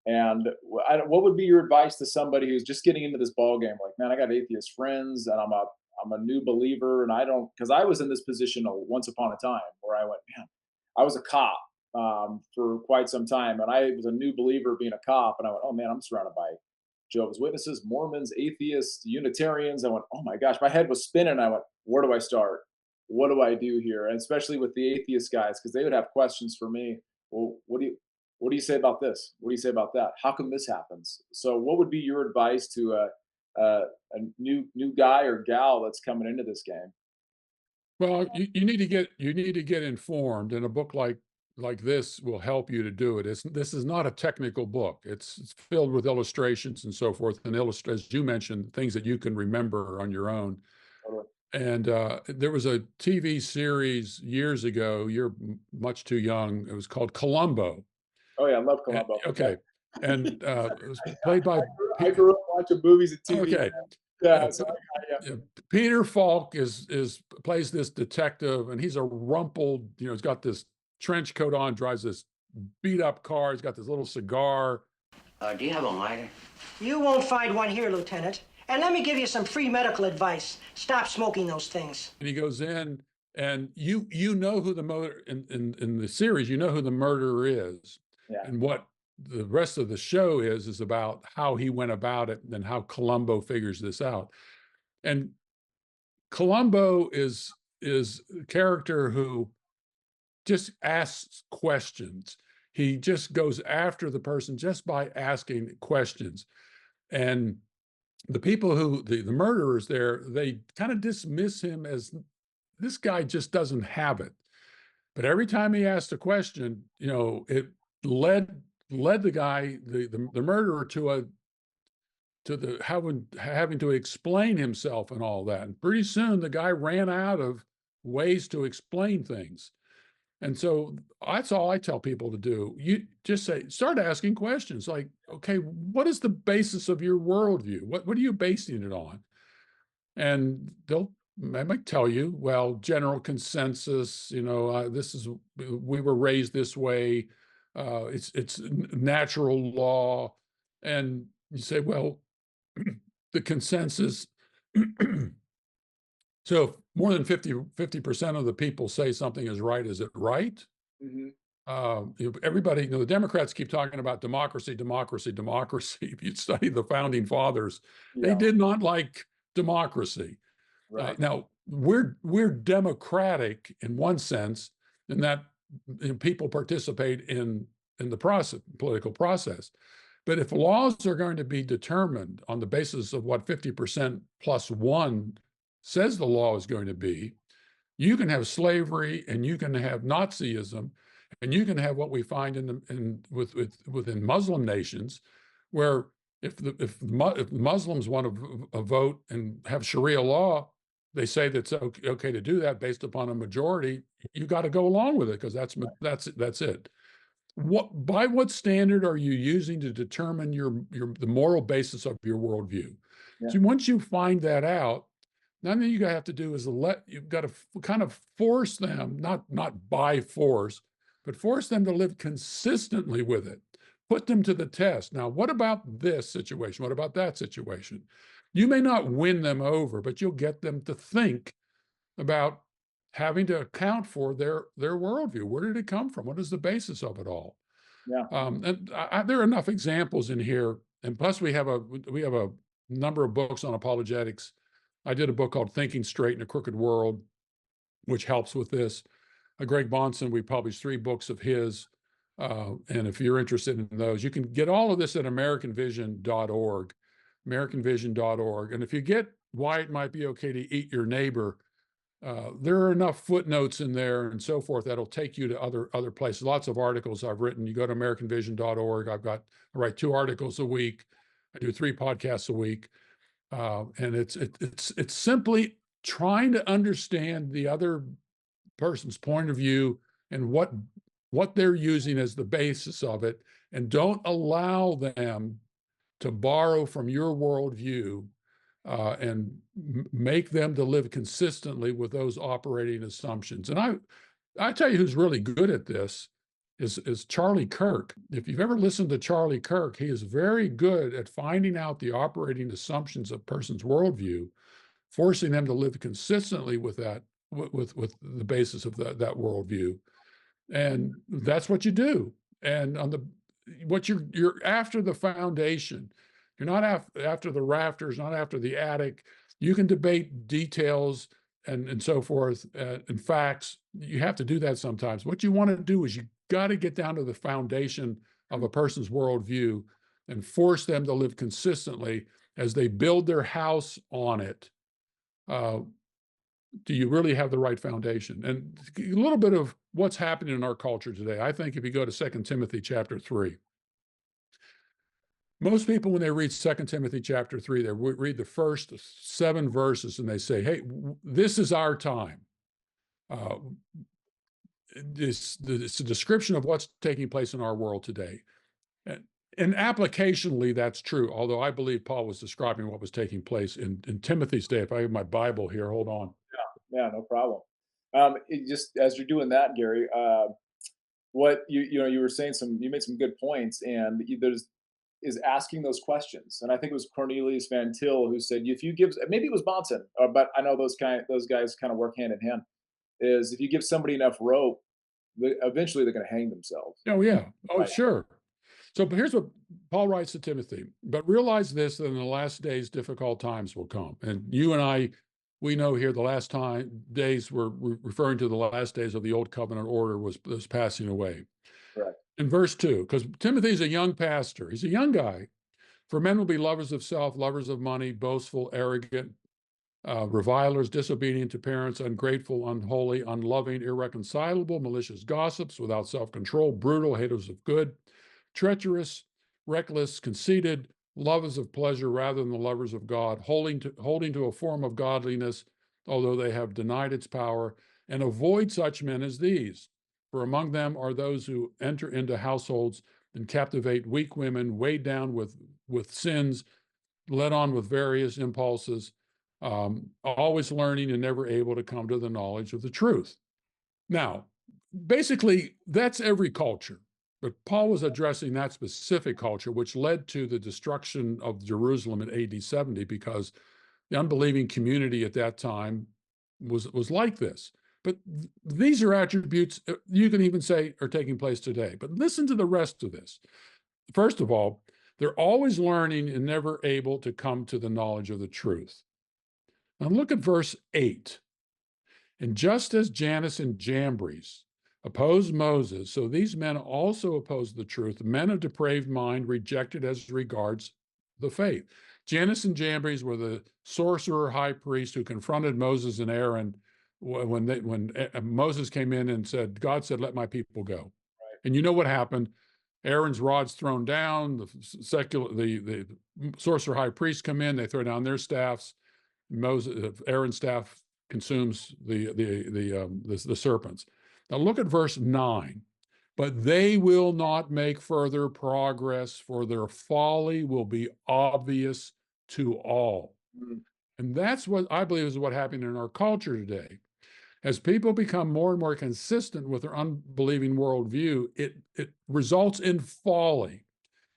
Speaker 2: And what would be your advice to somebody who's just getting into this ball game? Like, man, I got atheist friends, and I'm a new believer, and I don't, because I was in this position once upon a time where I went, man, I was a cop for quite some time, and I was a new believer being a cop, and I went, oh man, I'm surrounded by Jehovah's Witnesses, Mormons, atheists, Unitarians. I went, oh my gosh, my head was spinning. I went, where do I start? What do I do here? And especially with the atheist guys, because they would have questions for me. Well, what do you say about this? What do you say about that? How come this happens? So, what would be your advice to a new guy or gal that's coming into this game?
Speaker 1: Well, you need to get informed, and a book like this will help you to do it. This is not a technical book. It's filled with illustrations and so forth, and as you mentioned, things that you can remember on your own.
Speaker 2: Totally.
Speaker 1: And there was a TV series years ago. You're much too young. It was called Columbo.
Speaker 2: Oh yeah, I love Columbo. Yeah.
Speaker 1: Okay, and it was played by
Speaker 2: I grew up watching movies and TV.
Speaker 1: okay.
Speaker 2: Yeah,
Speaker 1: Uh,
Speaker 2: so yeah.
Speaker 1: yeah, Peter Falk is plays this detective, and he's a rumpled. He's got this trench coat on, drives this beat up car. He's got this little cigar,
Speaker 3: Do you have a lighter?
Speaker 4: You won't find one here, Lieutenant. And let me give you some free medical advice. Stop smoking those things.
Speaker 1: and he goes in, and you know who the murder in the series. You know who the murderer is,
Speaker 2: Yeah.
Speaker 1: and what the rest of the show is about how he went about it and how Columbo figures this out. And Columbo is a character who just asks questions. He just goes after the person just by asking questions. And the people who the murderers there, they kind of dismiss him as this guy just doesn't have it. But every time he asked a question, it led the guy, the murderer to the having to explain himself and all that. And pretty soon the guy ran out of ways to explain things. And so that's all I tell people to do. You just start asking questions like, okay, what is the basis of your worldview? What are you basing it on? And they might tell you, well, general consensus, we were raised this way. It's natural law. And you say, well, the consensus. So if more than 50% of the people say something is right, is it right?
Speaker 2: Hmm.
Speaker 1: Everybody, the Democrats keep talking about democracy, democracy, democracy. If you study the founding fathers, they
Speaker 2: Yeah.
Speaker 1: did not like democracy.
Speaker 2: Right.
Speaker 1: Now we're democratic in one sense, in that people participate in the political process. But if laws are going to be determined on the basis of what 50% plus one says the law is going to be, you can have slavery, and you can have Nazism, and you can have what we find within Muslim nations, where if Muslims want to vote and have Sharia law, they say that's okay to do that based upon a majority. You got to go along with it because that's it. By what standard are you using to determine the moral basis of your worldview?
Speaker 2: Yeah.
Speaker 1: So once you find that out, then you have to do is you've got to kind of force them, not by force, but force them to live consistently with it. Put them to the test. Now, what about this situation? What about that situation? You may not win them over, but you'll get them to think about having to account for their worldview. Where did it come from? What is the basis of it all?
Speaker 2: Yeah.
Speaker 1: And there are enough examples in here, and plus we have a number of books on apologetics. I did a book called Thinking Straight in a Crooked World, which helps with this. Greg Bonson, we published 3 books of his. And if you're interested in those, you can get all of this at americanvision.org, americanvision.org. And if you get why it might be okay to eat your neighbor, there are enough footnotes in there and so forth that'll take you to other places. Lots of articles I've written. You go to americanvision.org. I write 2 articles a week. I do 3 podcasts a week. And it's simply trying to understand the other person's point of view and what they're using as the basis of it, and don't allow them to borrow from your worldview and make them to live consistently with those operating assumptions. And I tell you who's really good at this is Charlie Kirk. If you've ever listened to Charlie Kirk, he is very good at finding out the operating assumptions of a person's worldview, forcing them to live consistently with that, with the basis of that worldview. And that's what you do. And on what you're after the foundation. You're not after the rafters, not after the attic. You can debate details and so forth and facts. You have to do that sometimes. What you want to do is you got to get down to the foundation of a person's worldview and force them to live consistently as they build their house on it. Do you really have the right foundation? And a little bit of what's happening in our culture today. I think if you go to 2 Timothy chapter 3, most people, when they read 2 Timothy chapter 3, they read the first 7 verses and they say, hey, this is our time. It's a description of what's taking place in our world today. And applicationally, that's true, although I believe Paul was describing what was taking place in Timothy's day. If I have my Bible here, hold on.
Speaker 2: Yeah, no problem. It just as you're doing that, Gary, what you were saying you made some good points, and there's is asking those questions. And I think it was Cornelius Van Til who said, if you give, maybe it was Bonson, but I know those guys kind of work hand in hand, is if you give somebody enough rope, eventually they're going to hang themselves.
Speaker 1: Oh, yeah. Oh,
Speaker 2: Right.
Speaker 1: sure. So but here's what Paul writes to Timothy. But realize this, that in the last days, difficult times will come. And you and I, we know here the last days, we're referring to the last days of the old covenant order was passing away.
Speaker 2: Correct.
Speaker 1: In verse 2, because Timothy's a young pastor. He's a young guy. For men will be lovers of self, lovers of money, boastful, arrogant, revilers, disobedient to parents, ungrateful, unholy, unloving, irreconcilable, malicious gossips, without self-control, brutal, haters of good, treacherous, reckless, conceited, lovers of pleasure rather than the lovers of God, holding to a form of godliness, although they have denied its power, and avoid such men as these. For among them are those who enter into households and captivate weak women, weighed down with sins, led on with various impulses, always learning and never able to come to the knowledge of the truth. Now, basically, that's every culture. But Paul was addressing that specific culture, which led to the destruction of Jerusalem in AD 70, because the unbelieving community at that time was like this. But these are attributes you can even say are taking place today. But listen to the rest of this. First of all, they're always learning and never able to come to the knowledge of the truth. Now look at verse 8. And just as Jannes and Jambres opposed Moses, so these men also opposed the truth, men of depraved mind, rejected as regards the faith. Jannes and Jambres were the sorcerer high priest who confronted Moses and Aaron when Moses came in and said, God said, let my people go. Right. And you know what happened? Aaron's rod's thrown down, the sorcerer high priests come in, they throw down their staffs. Aaron's staff consumes the serpents. Now look at verse 9. But they will not make further progress, for their folly will be obvious to all. Mm. And that's what I believe is what happened in our culture today. As people become more and more consistent with their unbelieving worldview, it results in folly.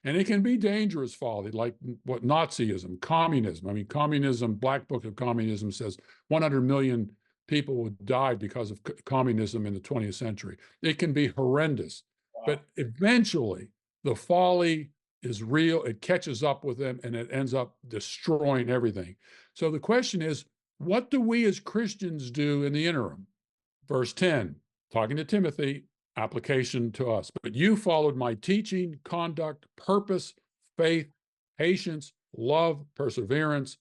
Speaker 1: And it can be dangerous folly, like what Nazism, communism. I mean, communism, Black Book of Communism says 100 million people would die because of communism in the 20th century. It can be horrendous. Wow. But eventually, the folly is real. It catches up with them, and it ends up destroying everything. So the question is, what do we as Christians do in the interim? Verse 10, talking to Timothy, application to us. But you followed my teaching, conduct, purpose, faith, patience, love, perseverance,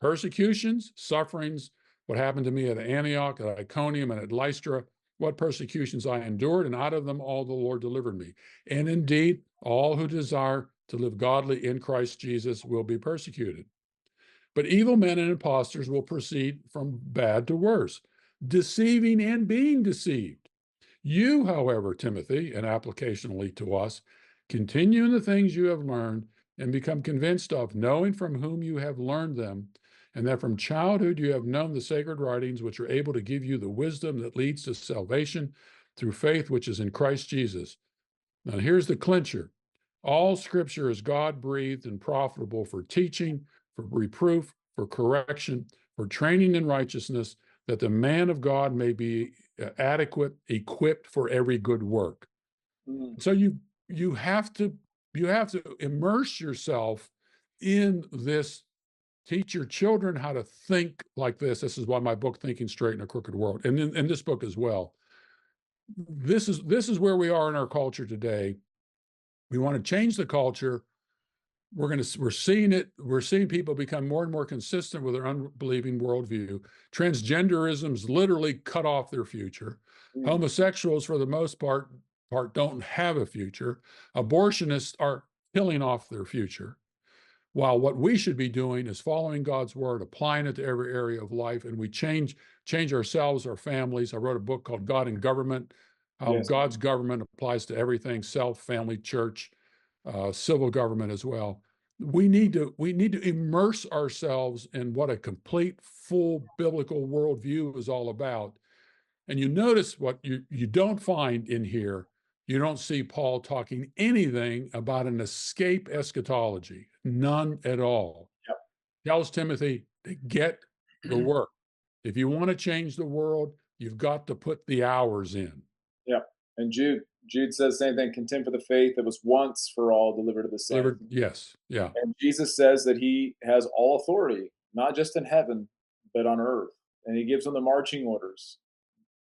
Speaker 1: persecutions, sufferings, what happened to me at Antioch, at Iconium, and at Lystra, what persecutions I endured, and out of them all the Lord delivered me. And indeed, all who desire to live godly in Christ Jesus will be persecuted. But evil men and impostors will proceed from bad to worse, deceiving and being deceived. You, however, Timothy, and applicationally to us, continue in the things you have learned and become convinced of, knowing from whom you have learned them, and that from childhood you have known the sacred writings, which are able to give you the wisdom that leads to salvation through faith which is in Christ Jesus. Now, here's the clincher. All scripture is God-breathed and profitable for teaching, for reproof, for correction, for training in righteousness, that the man of God may be adequate, equipped for every good work. So you have to immerse yourself in this. Teach your children how to think like this. This is why my book, Thinking Straight in a Crooked World, and in this book as well. This is where we are in our culture today. We want to change the culture. We're seeing it. We're seeing people become more and more consistent with their unbelieving worldview. Transgenderism's literally cut off their future. Homosexuals, for the most part, don't have a future. Abortionists are killing off their future. While what we should be doing is following God's word, applying it to every area of life, and we change ourselves, our families. I wrote a book called God and Government, how God's government applies to everything: self, family, church, civil government as well. We need to immerse ourselves in what a complete, full biblical worldview is all about. And you notice what you don't find in here. You don't see Paul talking anything about an escape eschatology, none at all.
Speaker 2: Yep.
Speaker 1: Tells Timothy to get the work. If you want to change the world, you've got to put the hours in.
Speaker 2: Yep. And Jude says the same thing: contempt for the faith that was once for all delivered to the saints.
Speaker 1: Yes. Yeah.
Speaker 2: And Jesus says that he has all authority, not just in heaven, but on earth. And he gives them the marching orders.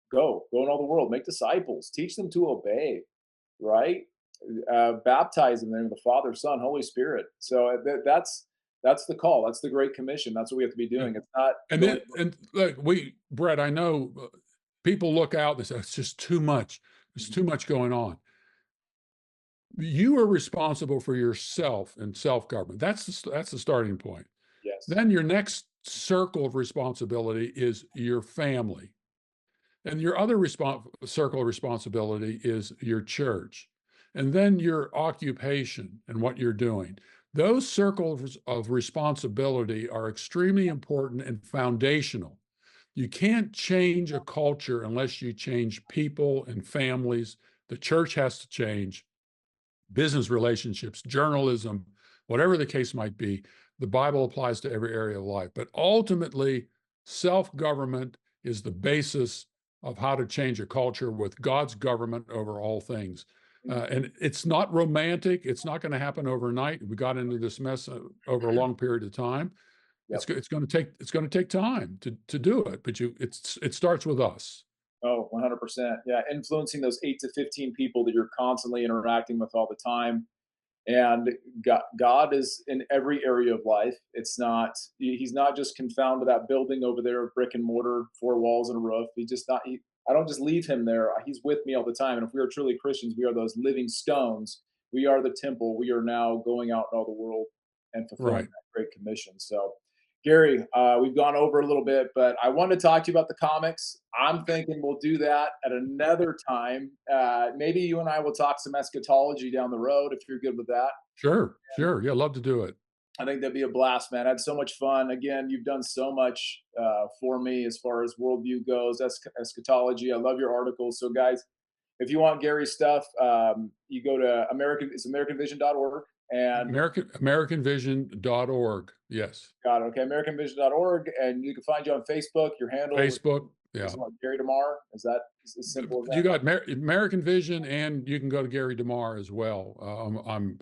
Speaker 2: Go in all the world, make disciples, teach them to obey, right? Baptize in the name of the Father, Son, Holy Spirit. So that's the call. That's the Great Commission. That's what we have to be doing. It's not.
Speaker 1: And look, Brett, I know people look out and say, it's just too much. There's too much going on. You are responsible for yourself and self-government. That's the starting point.
Speaker 2: Yes.
Speaker 1: Then your next circle of responsibility is your family. And your other circle of responsibility is your church. And then your occupation and what you're doing. Those circles of responsibility are extremely important and foundational. You can't change a culture unless you change people and families. The church has to change. Business relationships, journalism, whatever the case might be, the Bible applies to every area of life. But ultimately, self-government is the basis of how to change a culture with God's government over all things. And it's not romantic. It's not going to happen overnight. We got into this mess over a long period of time. Yep. It's going to take time to do it, but it starts with us.
Speaker 2: Oh, 100%. Yeah, influencing those 8 to 15 people that you're constantly interacting with all the time. And God is in every area of life. He's not just confounded to that building over there, brick and mortar, 4 walls and a roof. I don't just leave him there. He's with me all the time. And if we are truly Christians, we are those living stones. We are the temple. We are now going out in all the world and fulfilling that Great Commission. So, Gary, we've gone over a little bit, but I wanted to talk to you about the comics. I'm thinking we'll do that at another time. Maybe you and I will talk some eschatology down the road if you're good with that.
Speaker 1: Sure. Yeah, love to do it.
Speaker 2: I think that'd be a blast, man. I had so much fun. Again, you've done so much for me as far as worldview goes, eschatology. I love your articles. So, guys, if you want Gary's stuff, you go to AmericanVision.org. And
Speaker 1: AmericanVision.org. Yes.
Speaker 2: Got it. Okay. AmericanVision.org. And you can find you on Facebook. Your handle.
Speaker 1: Facebook. Yeah.
Speaker 2: Gary DeMar. Is that as simple as that?
Speaker 1: You got American Vision, and you can go to Gary DeMar as well.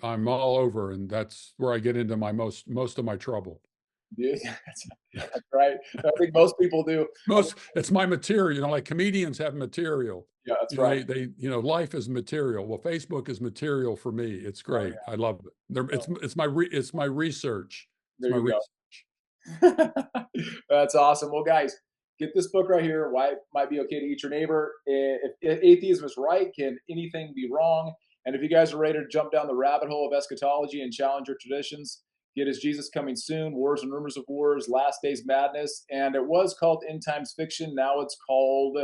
Speaker 1: I'm all over, and that's where I get into most of my trouble.
Speaker 2: Yeah, that's right. I think most people do.
Speaker 1: It's my material, like comedians have material.
Speaker 2: Yeah, that's right.
Speaker 1: Life is material. Well, Facebook is material for me. It's
Speaker 2: Oh,
Speaker 1: great.
Speaker 2: yeah.
Speaker 1: I love it. It's my research. It's
Speaker 2: There
Speaker 1: my
Speaker 2: you go.
Speaker 1: research.
Speaker 2: That's awesome. Well, guys, get this book right here. Why It Might Be Okay to Eat Your Neighbor. If atheism is right, can anything be wrong? And if you guys are ready to jump down the rabbit hole of eschatology and challenge your traditions, get Is Jesus Coming Soon? Wars and Rumors of Wars, Last Days Madness. And it was called End Times Fiction. Now it's called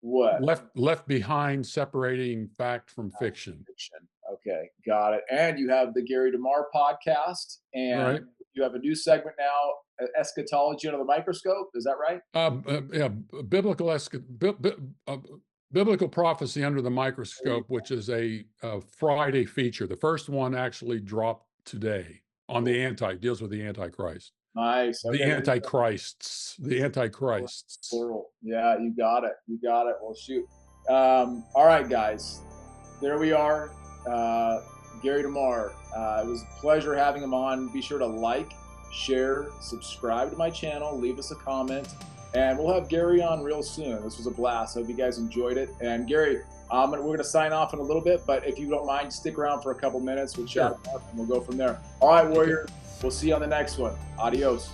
Speaker 2: what?
Speaker 1: Left behind, separating fact from fiction.
Speaker 2: Fiction. Okay, got it. And you have the Gary DeMar podcast, and
Speaker 1: Right.
Speaker 2: you have a new segment now, Eschatology Under the Microscope. Is that right?
Speaker 1: Yeah, biblical prophecy under the microscope, which is a Friday feature. The first one actually dropped today on deals with the Antichrist.
Speaker 2: Nice.
Speaker 1: The Antichrists.
Speaker 2: Plural. Yeah, you got it. You got it. Well, shoot. All right, guys. There we are. Gary DeMar. It was a pleasure having him on. Be sure to like, share, subscribe to my channel, leave us a comment, and we'll have Gary on real soon. This was a blast. Hope you guys enjoyed it. And Gary, we're going to sign off in a little bit, but if you don't mind, stick around for a couple minutes. We'll chat and we'll go from there. All right, Warriors. We'll see you on the next one. Adios.